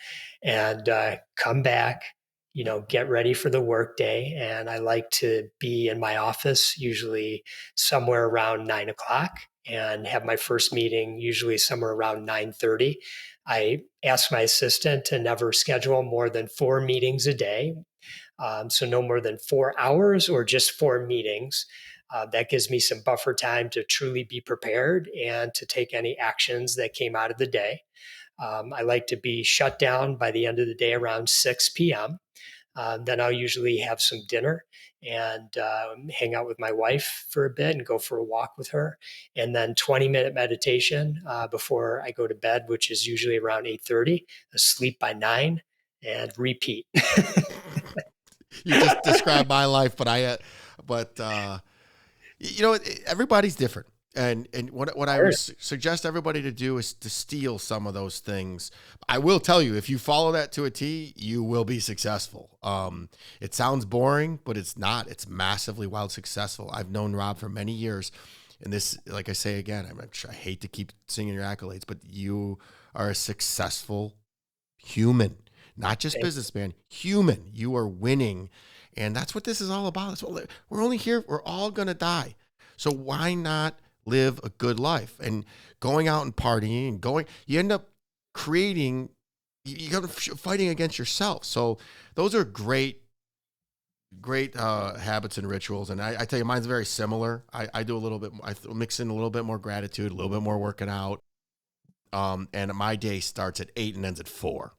and come back, get ready for the workday. And I like to be in my office usually somewhere around 9 o'clock, and have my first meeting usually somewhere around 9:30. I ask my assistant to never schedule more than 4 meetings a day. So no more than 4 hours or just 4 meetings. That gives me some buffer time to truly be prepared and to take any actions that came out of the day. I like to be shut down by the end of the day around 6 p.m. Then I'll usually have some dinner and hang out with my wife for a bit and go for a walk with her. And then 20-minute meditation before I go to bed, which is usually around 8:30, asleep by 9, and repeat. You just described my life, but but everybody's different. And what I would suggest everybody to do is to steal some of those things. I will tell you, if you follow that to a T, you will be successful. It sounds boring, but it's not. It's massively wild successful. I've known Rob for many years, and this, like I say again, I hate to keep singing your accolades, but you are a successful human, not just businessman, human. You are winning, and that's what this is all about. We're only here. We're all gonna die, so why not live a good life? And going out and partying and you end up creating, you end up fighting against yourself. So those are great habits and rituals. And I tell you, mine's very similar. I do a little bit, I mix in a little bit more gratitude, a little bit more working out. And my day starts at 8 and ends at 4.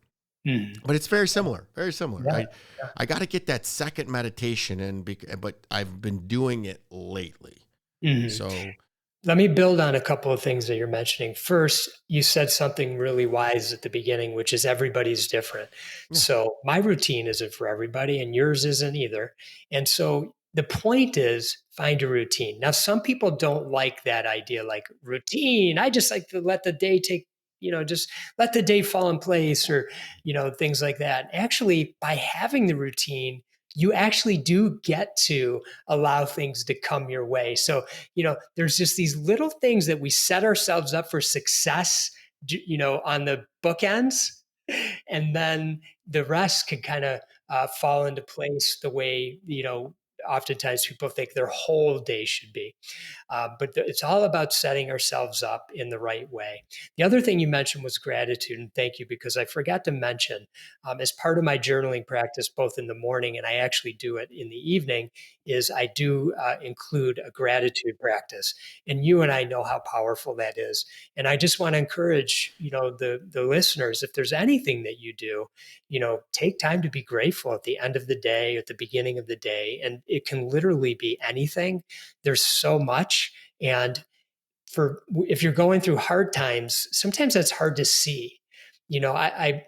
But it's very similar, very similar. Yeah. I got to get that second meditation in, but I've been doing it lately. So let me build on a couple of things that you're mentioning. First, you said something really wise at the beginning, which is everybody's different. Yeah. So my routine isn't for everybody, and yours isn't either. And so the point is, find a routine. Now, some people don't like that idea, like routine. I just like to let the day take, just let the day fall in place, or, things like that. Actually, by having the routine, you actually do get to allow things to come your way. So, there's just these little things that we set ourselves up for success, on the bookends, and then the rest can kind of fall into place the way, oftentimes people think their whole day should be. But it's all about setting ourselves up in the right way. The other thing you mentioned was gratitude, and thank you, because I forgot to mention, as part of my journaling practice, both in the morning and I actually do it in the evening, is I do include a gratitude practice. And you and I know how powerful that is. And I just want to encourage, the listeners, if there's anything that you do, take time to be grateful at the end of the day, at the beginning of the day. And it can literally be anything. There's so much. And if you're going through hard times, sometimes that's hard to see. I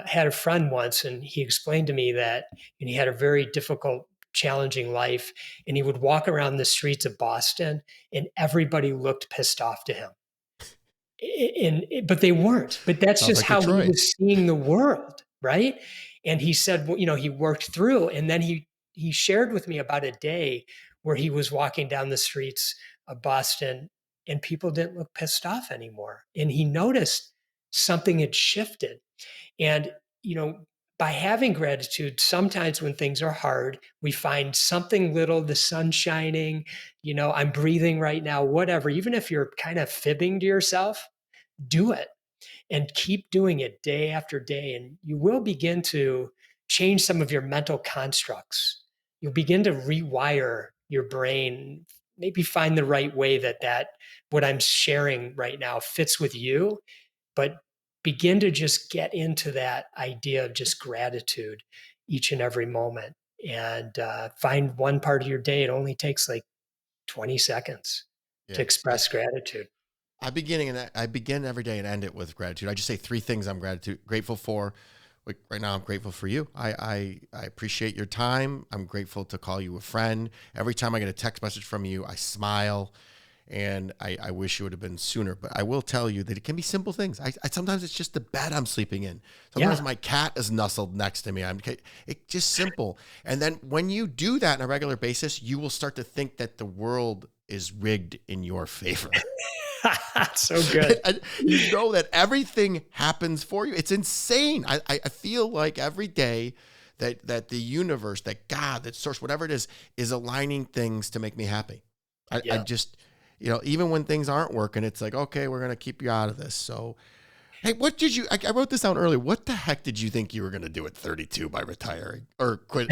had a friend once, and he explained to me that he had a very difficult, challenging life, and he would walk around the streets of Boston, and everybody looked pissed off to him. But they weren't. But that's Sounds just like how Detroit. he was seeing the world, right? And he said, well, he worked through, and then he shared with me about a day where he was walking down the streets of Boston and people didn't look pissed off anymore. And he noticed something had shifted. And, by having gratitude, sometimes when things are hard, we find something little, the sun shining, I'm breathing right now, whatever. Even if you're kind of fibbing to yourself, do it and keep doing it day after day. And you will begin to change some of your mental constructs. You'll begin to rewire your brain, maybe find the right way that what I'm sharing right now fits with you, but begin to just get into that idea of just gratitude each and every moment, and find one part of your day. It only takes like 20 seconds to express gratitude. I begin every day and end it with gratitude. I just say 3 things I'm grateful for. Right now, I'm grateful for you. I appreciate your time. I'm grateful to call you a friend. Every time I get a text message from you, I smile, and I wish it would have been sooner. But I will tell you that it can be simple things. Sometimes it's just the bed I'm sleeping in. Sometimes my cat is nestled next to me. It's just simple. And then when you do that on a regular basis, you will start to think that the world is rigged in your favor. So good. And you know that everything happens for you. It's insane. I feel like every day that the universe, that God, that source, whatever it is aligning things to make me happy. I just, even when things aren't working, it's like, okay, we're going to keep you out of this. So, hey, I wrote this down earlier. What the heck did you think you were going to do at 32 by retiring or quit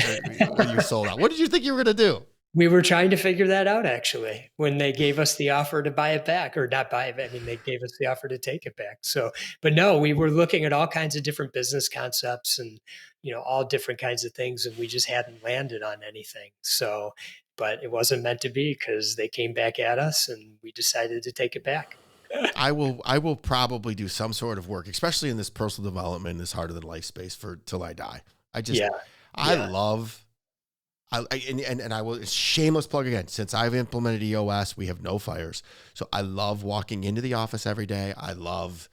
when you sold out? What did you think you were going to do? We were trying to figure that out, actually, when they gave us the offer to buy it back, or not buy it. I mean, they gave us the offer to take it back. So, but no, we were looking at all kinds of different business concepts and, all different kinds of things. And we just hadn't landed on anything. So, but it wasn't meant to be, because they came back at us and we decided to take it back. I will probably do some sort of work, especially in this personal development, this harder than life space, till I die. I And I will, shameless plug again, since I've implemented EOS, we have no fires. So I love walking into the office every day. I love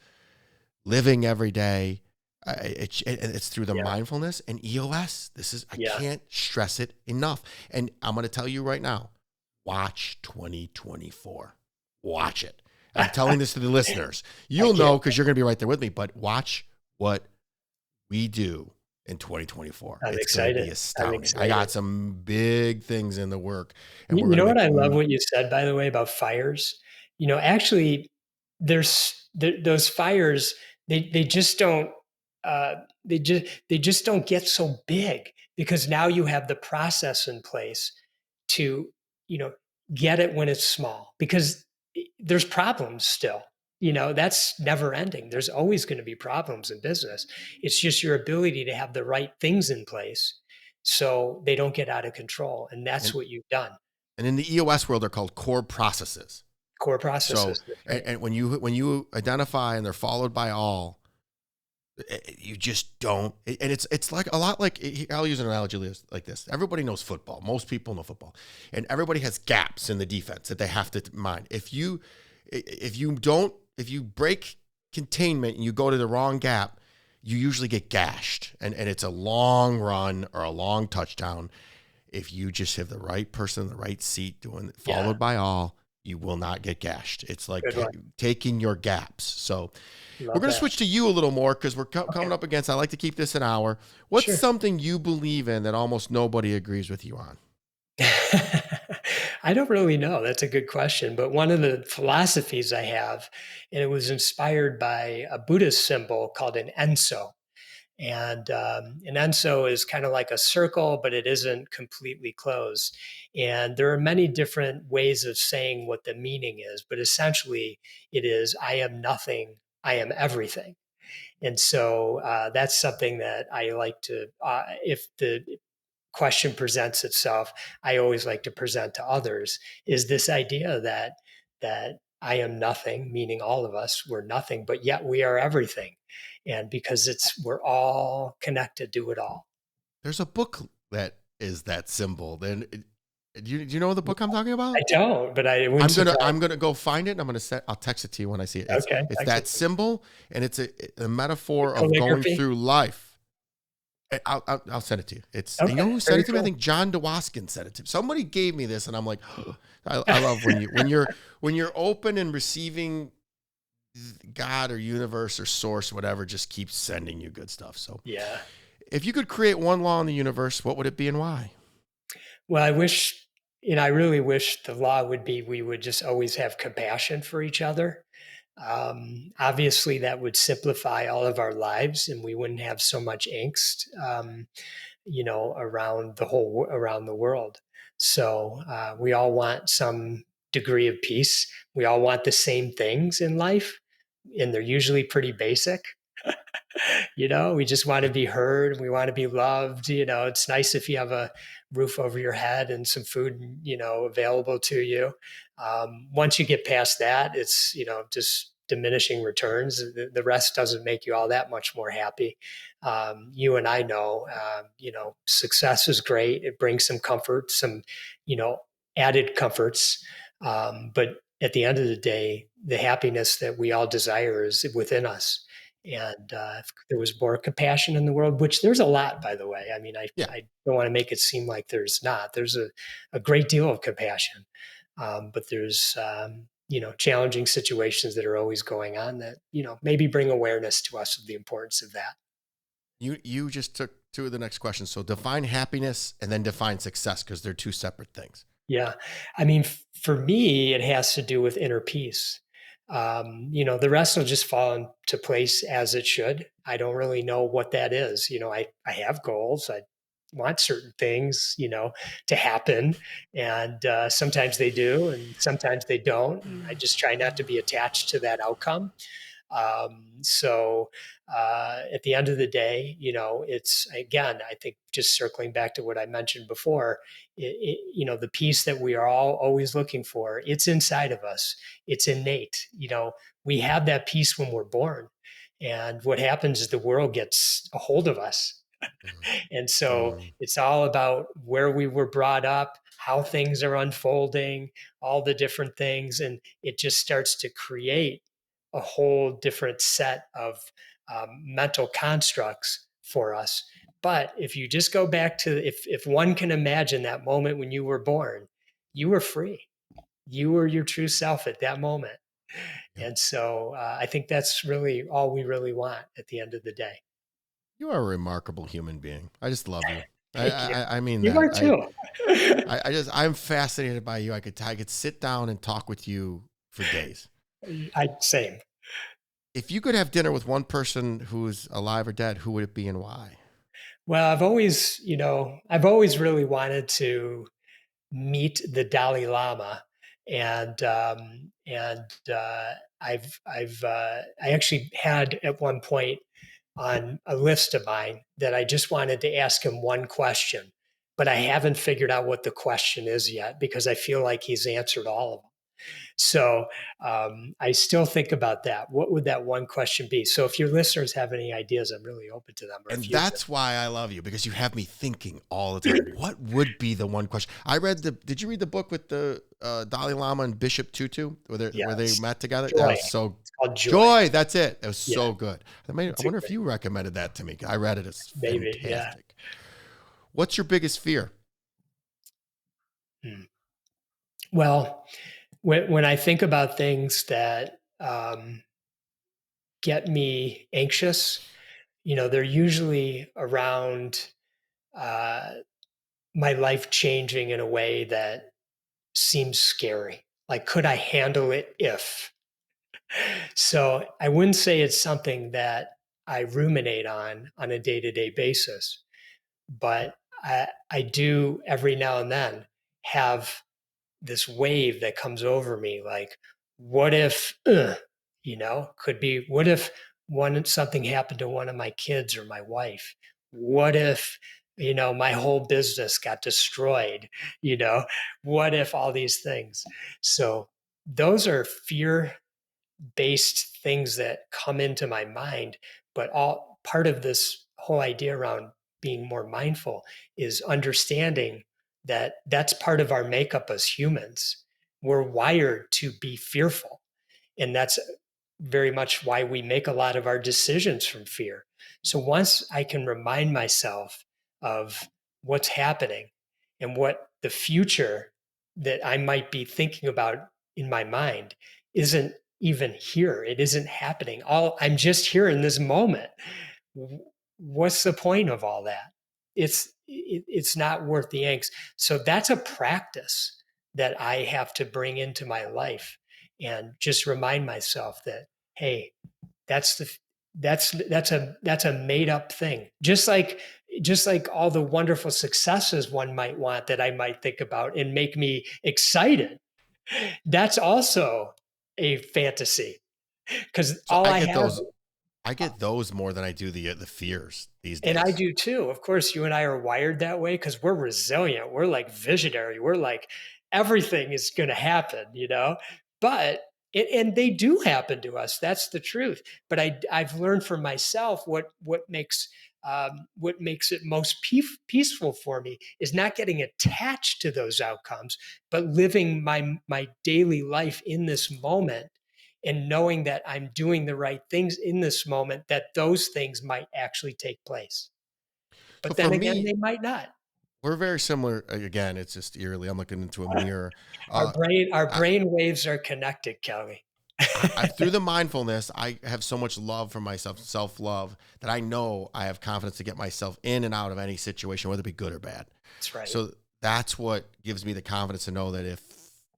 living every day. It's through the Yeah. mindfulness and EOS. I Yeah. can't stress it enough. And I'm going to tell you right now, watch 2024. Watch it. I'm telling this to the listeners. I You'll can't. know because you're going to be right there with me, but watch what we do in 2024. I'm It's going to be excited. I'm astounding. I excited. got some big things in the work, and we're You going to know what make I love what you said, by the way, about fires? Actually, those fires, they just don't, uh, they just don't get so big because now you have the process in place to, you know, get it when it's small because there's problems still. That's never ending. There's always going to be problems in business. It's just your ability to have the right things in place so they don't get out of control. And that's and what you've done. and in the EOS world, they're called core processes. Core So, processes. That's right. and when you identify and they're followed by all, you just don't. And it's like a lot like, I'll use an analogy like this. Everybody knows football. Most people know football, and everybody has gaps in the defense that they have to mind. If you break containment and you go to the wrong gap, you usually get gashed, and it's a long run or a long touchdown. If you just have the right person in the right seat doing Yeah. followed by all, you will not get gashed. It's like Good one. taking your gaps. So we're Love going to that. switch to you a little more because we're coming Okay. up against, I like to keep this an hour. What's Sure. something you believe in that almost nobody agrees with you on? I don't really know. That's a good question. But one of the philosophies I have, and it was inspired by a Buddhist symbol called an enso. And an enso is kind of like a circle, but it isn't completely closed. And there are many different ways of saying what the meaning is, but essentially it is I am nothing, I am everything. And so that's something that I like to, if the question presents itself, I always like to present to others is this idea that I am nothing, meaning all of us, we're nothing, but yet we are everything. And because we're all connected to it all. There's a book that is that symbol. Then do you know the book I'm talking about? I don't, but it wouldn't I'm gonna surprise I'm gonna go find it, and I'll text it to you when I see it. me. It's Okay. it's that Excellent. symbol, and it's a The metaphor of going calligraphy. through life. I'll send it to you. And you Okay. know who sent Very it to me? I cool. think John DeWaskin sent it to me. Somebody gave me this, and I'm like, I love when you're open and receiving. God or universe or source, whatever, just keeps sending you good stuff. So, Yeah. if you could create one law in the universe, what would it be and why? Well, I really wish the law would be we would just always have compassion for each other. Obviously, that would simplify all of our lives, and we wouldn't have so much angst, around the world. So we all want some degree of peace. We all want the same things in life, and they're usually pretty basic. We just want to be heard. We want to be loved. It's nice if you have a roof over your head and some food, available to you. Once you get past that, it's, just diminishing returns. The rest doesn't make you all that much more happy. You and I know, success is great. It brings some comfort, some, added comforts. But at the end of the day, the happiness that we all desire is within us. And if there was more compassion in the world, which there's a lot, by the way. I mean, Yeah. I don't want to make it seem like there's not. There's a great deal of compassion, but there's challenging situations that are always going on that maybe bring awareness to us of the importance of that. You just took two of the next questions. So define happiness and then define success because they're two separate things. Yeah. I mean, for me, it has to do with inner peace. The rest will just fall into place as it should. I don't really know what that is. I have goals. I want certain things, to happen. And sometimes they do, and sometimes they don't. And I just try not to be attached to that outcome. So at the end of the day, it's again, I think just circling back to what I mentioned before, the peace that we are all always looking for, it's inside of us. It's innate. We have that peace when we're born. And what happens is the world gets a hold of us. And so Mm. it's all about where we were brought up, how things are unfolding, all the different things. And it just starts to create a whole different set of mental constructs for us. But if you just go back to, if one can imagine that moment when you were born, you were free. You were your true self at that moment. Yep. And so I think that's really all we really want at the end of the day. You are a remarkable human being. I just love you. Thank you. I mean You that. are too. I'm fascinated by you. I could sit down and talk with you for days. Same. If you could have dinner with one person who's alive or dead, who would it be and why? Well, I've always really wanted to meet the Dalai Lama, and I actually had at one point on a list of mine that I just wanted to ask him one question, but I haven't figured out what the question is yet because I feel like he's answered all of them. So I still think about that. What would that one question be? So if your listeners have any ideas, I'm really open to them. Or And if you that's why I love you, because you have me thinking all the time. What would be the one question? Did you read the book with the Dalai Lama and Bishop Tutu where they yes, met together? That joy. was so It's called joy. Joy. That's it. It was Yeah, so good. I it's a wonder if great you recommended that to me. I read it. It's maybe. Yeah. fantastic. What's your biggest fear? Hmm. Well, when I think about things that get me anxious, they're usually around uh, my life changing in a way that seems scary. Like, could I handle it if? So I wouldn't say it's something that I ruminate on a day to day basis, but I do every now and then have this wave that comes over me like, what if, could be, what if something happened to one of my kids or my wife? What if, my whole business got destroyed? You know, what if all these things? So those are fear based things that come into my mind, but all part of this whole idea around being more mindful is understanding that that's part of our makeup as humans. We're wired to be fearful, and that's very much why we make a lot of our decisions from fear. So once I can remind myself of what's happening and what the future that I might be thinking about in my mind isn't even here, it isn't happening. I'm just here in this moment. What's the point of all that? It's not worth the angst. So that's a practice that I have to bring into my life and just remind myself that, hey, that's the that's a made up thing. Just like all the wonderful successes one might want that I might think about and make me excited. That's also a fantasy because So all I have. I get those more than I do the fears these And I days. do too. Of course, you and I are wired that way because we're resilient. We're like visionary. We're like, everything is going to happen. But, and they do happen to us. That's the truth. But I've learned for myself what makes it most peaceful for me is not getting attached to those outcomes, but living my daily life in this moment and knowing that I'm doing the right things in this moment, that those things might actually take place. So But for then again, me, they might not. we're very similar. Again, it's just eerily. I'm looking into a mirror. Our Uh, brain, our I, brain waves are connected, Kelly. through the mindfulness, I have so much love for myself, self love, that I know I have confidence to get myself in and out of any situation, whether it be good or bad. That's right. So that's what gives me the confidence to know that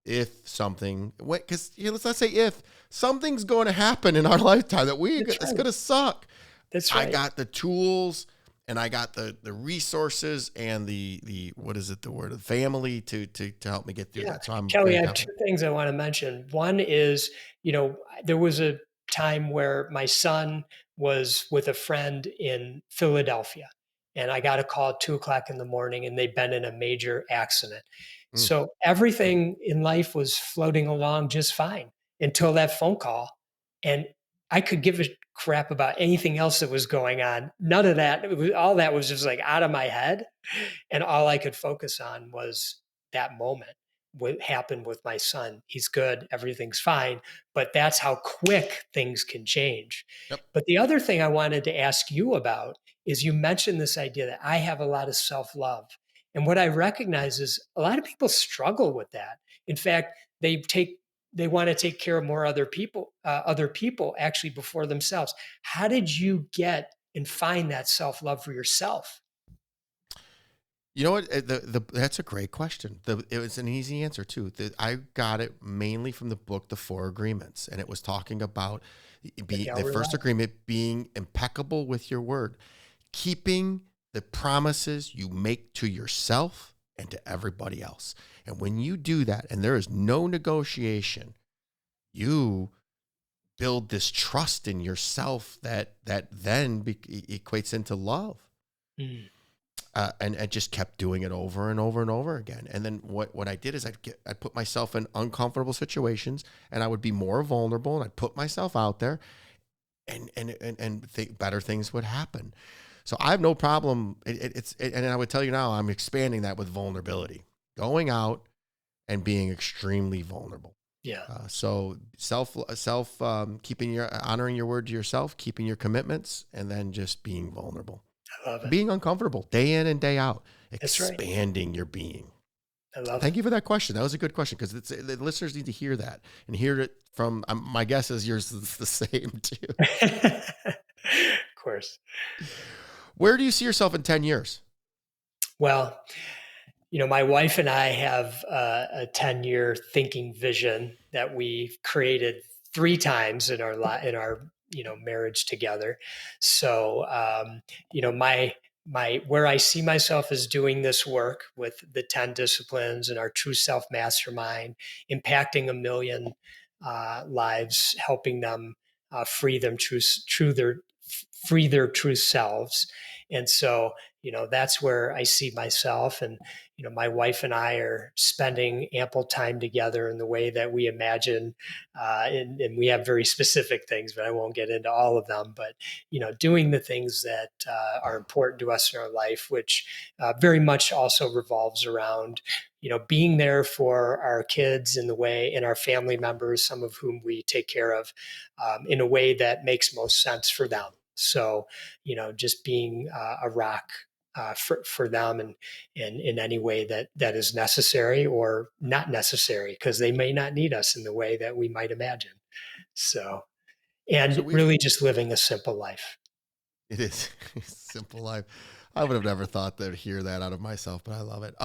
if something, because let's say if something's going to happen in our lifetime That's it's right. going to suck, That's I right. got the tools and I got the resources and the what is it, the word, the family to help me get through Yeah. that. So I'm Kelly, very I have two confident. things I want to mention. One is, there was a time where my son was with a friend in Philadelphia, and I got a call at 2 o'clock in the morning, and they'd been in a major accident. Mm. So everything in life was floating along just fine until that phone call. And I could give a crap about anything else that was going on. None of that. All that was just like out of my head. And all I could focus on was that moment. What happened with my son? He's good. Everything's fine. But that's how quick things can change. Yep. But the other thing I wanted to ask you about is you mentioned this idea that I have a lot of self love. And what I recognize is a lot of people struggle with that. In fact, they want to take care of more other people actually before themselves. How did you get and find that self love for yourself? You know what? That's a great question. It was an easy answer too. I got it mainly from the book, The Four Agreements, and it was talking about the first agreement being impeccable with your word, keeping the promises you make to yourself and to everybody else. And when you do that, and there is no negotiation, you build this trust in yourself that then equates into love. Mm. And I just kept doing it over and over and over again. And then what I did is I'd put myself in uncomfortable situations, and I would be more vulnerable, and I'd put myself out there, and better things would happen. So I have no problem. And I would tell you now, I'm expanding that with vulnerability, going out and being extremely vulnerable. Yeah. So honoring your word to yourself, keeping your commitments, and then just being vulnerable. I love it. Being uncomfortable day in and day out, That's right. expanding your being. I love Thank it. you for that question. That was a good question because the listeners need to hear that and hear it from, my guess is yours is the same too. Of course. Where do you see yourself in 10 years? Well, my wife and I have a 10-year thinking vision that we've created 3 times in our marriage together. So, my where I see myself is doing this work with the 10 disciplines and our true self mastermind, impacting 1 million lives, helping them free their true selves. And so, that's where I see myself. And, my wife and I are spending ample time together in the way that we imagine. And we have very specific things, but I won't get into all of them. But, doing the things that are important to us in our life, which very much also revolves around, being there for our kids and our family members, some of whom we take care of, in a way that makes most sense for them. So, just being a rock for them, and in any way that is necessary or not necessary, because they may not need us in the way that we might imagine. So, So and we've really just living a simple life. It is simple life. I would have never thought to hear that out of myself, but I love it.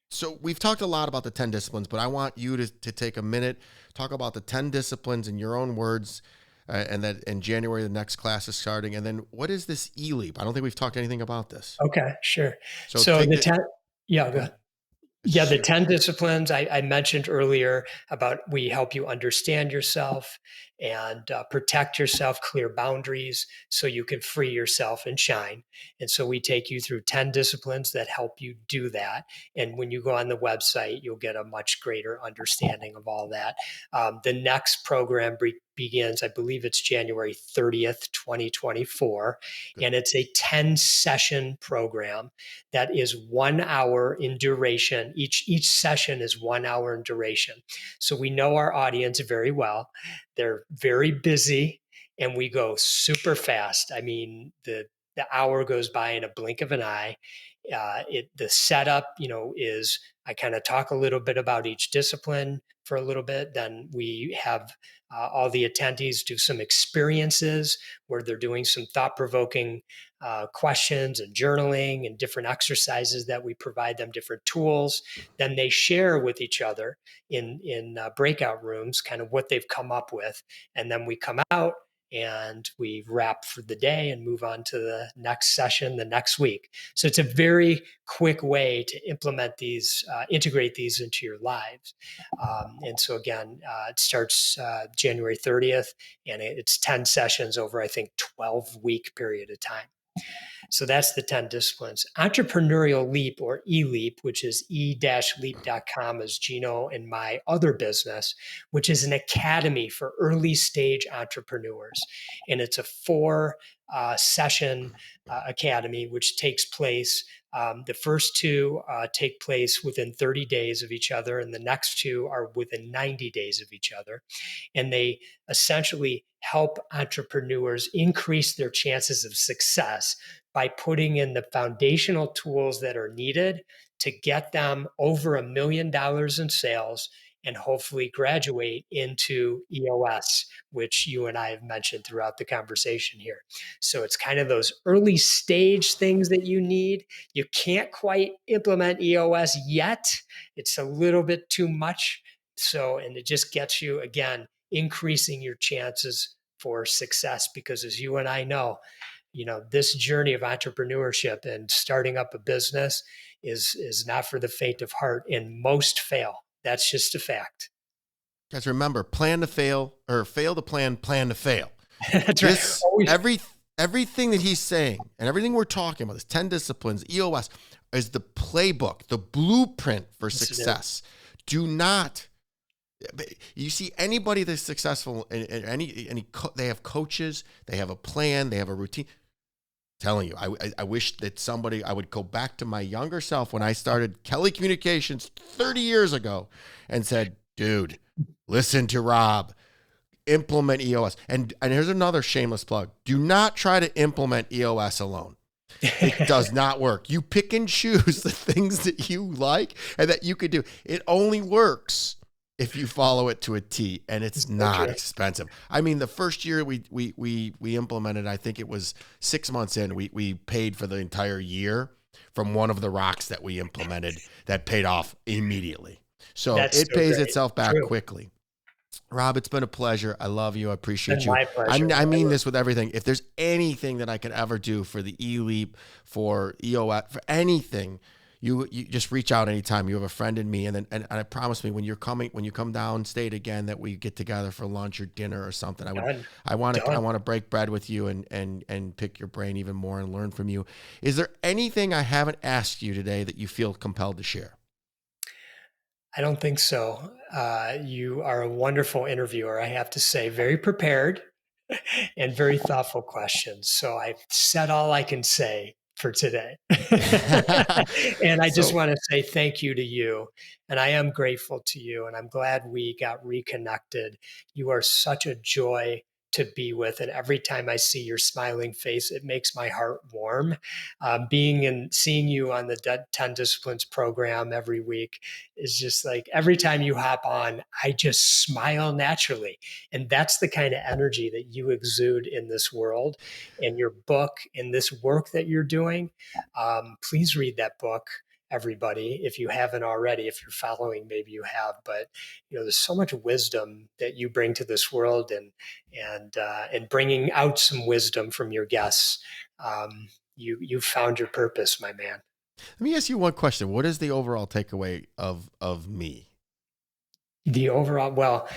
So we've talked a lot about the 10 disciplines, but I want you to take a minute, talk about the 10 disciplines in your own words, and that in January, the next class is starting. And then what is this E-Leap? I don't think we've talked anything about this. Okay, sure. So So take the it. 10, yeah, Go go ahead. ahead. Yeah, the Sure. 10 disciplines I mentioned earlier about we help you understand yourself and protect yourself, clear boundaries so you can free yourself and shine. And so we take you through 10 disciplines that help you do that. And when you go on the website, you'll get a much greater understanding of all that. The next program begins, I believe it's January 30th, 2024. Good. And it's a 10 session program that is 1 hour in duration. Each session is 1 hour in duration. So we know our audience very well. They're very busy, and we go super fast. I mean, the hour goes by in a blink of an eye. The setup, is I kind of talk a little bit about each discipline for a little bit. Then we have all the attendees do some experiences where they're doing some thought provoking questions and journaling and different exercises that we provide them, different tools. Then they share with each other in breakout rooms kind of what they've come up with. And then we come out and we wrap for the day and move on to the next session the next week. So it's a very quick way to implement these, integrate these into your lives. And so again, it starts January 30th, and it's 10 sessions over, I think, 12-week period of time. So that's the 10 disciplines. Entrepreneurial Leap, or eLeap, which is e-leap.com, is Geno and my other business, which is an academy for early stage entrepreneurs. And it's a 4 session academy, which takes place. The first 2 take place within 30 days of each other, and the next 2 are within 90 days of each other. And they essentially help entrepreneurs increase their chances of success by putting in the foundational tools that are needed to get them over $1 million in sales and hopefully graduate into EOS, which you and I have mentioned throughout the conversation here. So it's kind of those early stage things that you need. You can't quite implement EOS yet. It's a little bit too much. So, and it just gets you, again, increasing your chances for success, because as you and I know, this journey of entrepreneurship and starting up a business is not for the faint of heart, and most fail. That's just a fact. Guys, remember, plan to fail, or fail to plan to fail. That's right. Everything that he's saying and everything we're talking about, this 10 disciplines, EOS, is the playbook, the blueprint for success. Do not, you see anybody that's successful, they have coaches, they have a plan, they have a routine. Telling you, I wish that I would go back to my younger self when I started Kelly Communications 30 years ago and said, dude, listen to Rob, implement EOS. And here's another shameless plug. Do not try to implement EOS alone. It does not work. You pick and choose the things that you like and that you could do. It only works if you follow it to a T, and it's not expensive. I mean, the first year we implemented, I think it was 6 months in, we paid for the entire year from one of the rocks that we implemented that paid off immediately. So it pays itself back quickly. Rob, it's been a pleasure. I love you. I appreciate you. My pleasure. I mean this with everything. If there's anything that I could ever do for the eLeap, for EOS, for anything, you just reach out anytime. You have a friend in me, and I promise me when you come downstate again that we get together for lunch or dinner or something. I want to break bread with you and pick your brain even more and learn from you. Is there anything I haven't asked you today that you feel compelled to share? I don't think so. You are a wonderful interviewer, I have to say, very prepared and very thoughtful questions. So I've said all I can say for today. And I just want to say thank you to you. And I am grateful to you. And I'm glad we got reconnected. You are such a joy to be with. And every time I see your smiling face, it makes my heart warm. Seeing you on the 10 Disciplines program every week is just like, every time you hop on, I just smile naturally. And that's the kind of energy that you exude in this world. And your book and this work that you're doing, please read that book, everybody, if you haven't already. If you're following, maybe you have, but there's so much wisdom that you bring to this world, and bringing out some wisdom from your guests. You found your purpose, my man. Let me ask you one question. What is the overall takeaway of me? The overall, well,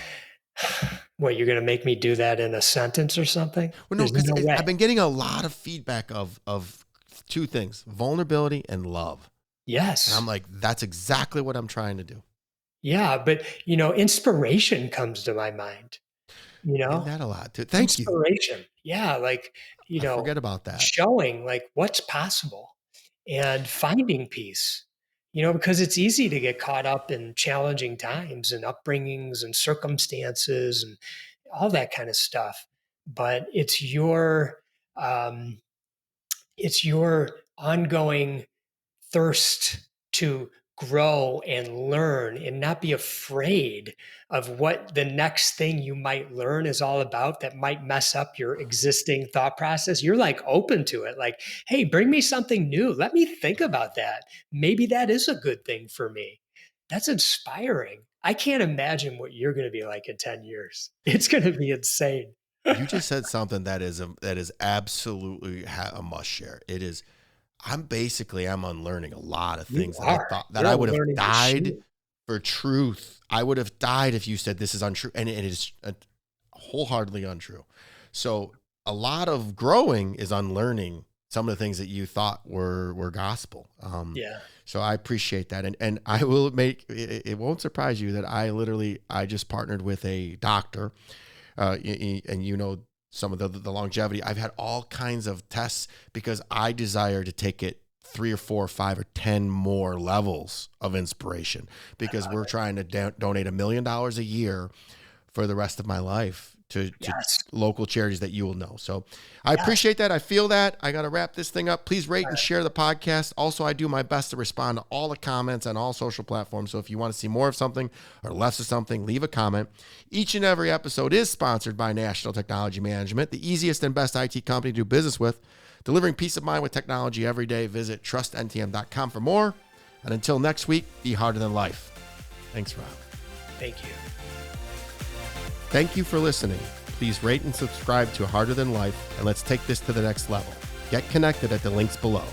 what, you're going to make me do that in a sentence or something? Well, no, because I've been getting a lot of feedback of two things: vulnerability and love. Yes. And I'm like, that's exactly what I'm trying to do. Yeah. But, inspiration comes to my mind, And that a lot too. Thank you. Inspiration. Yeah. Like, I forget about that. Showing like what's possible and finding peace, because it's easy to get caught up in challenging times and upbringings and circumstances and all that kind of stuff. But it's your ongoing thirst to grow and learn and not be afraid of what the next thing you might learn is all about that might mess up your existing thought process. You're like open to it. Like, hey, bring me something new. Let me think about that. Maybe that is a good thing for me. That's inspiring. I can't imagine what you're going to be like in 10 years. It's going to be insane. You just said something that is absolutely a must share. It is. I'm unlearning a lot of things that I thought that I would have died for truth. I would have died if you said this is untrue, and it is wholeheartedly untrue. So a lot of growing is unlearning some of the things that you thought were gospel. Yeah. So I appreciate that. And I will it won't surprise you that I just partnered with a doctor, and you know, some of the longevity. I've had all kinds of tests because I desire to take it 3 or 4 or 5 or 10 more levels of inspiration, because we're trying to donate $1 million a year for the rest of my life to local charities that you will know. So I appreciate that. I feel that. I got to wrap this thing up. Please rate and share the podcast. Also, I do my best to respond to all the comments on all social platforms. So if you want to see more of something or less of something, leave a comment. Each and every episode is sponsored by National Technology Management, the easiest and best IT company to do business with, delivering peace of mind with technology every day. Visit trustntm.com for more. And until next week, be harder than life. Thanks, Rob. Thank you. Thank you for listening. Please rate and subscribe to Harder Than Life, and let's take this to the next level. Get connected at the links below.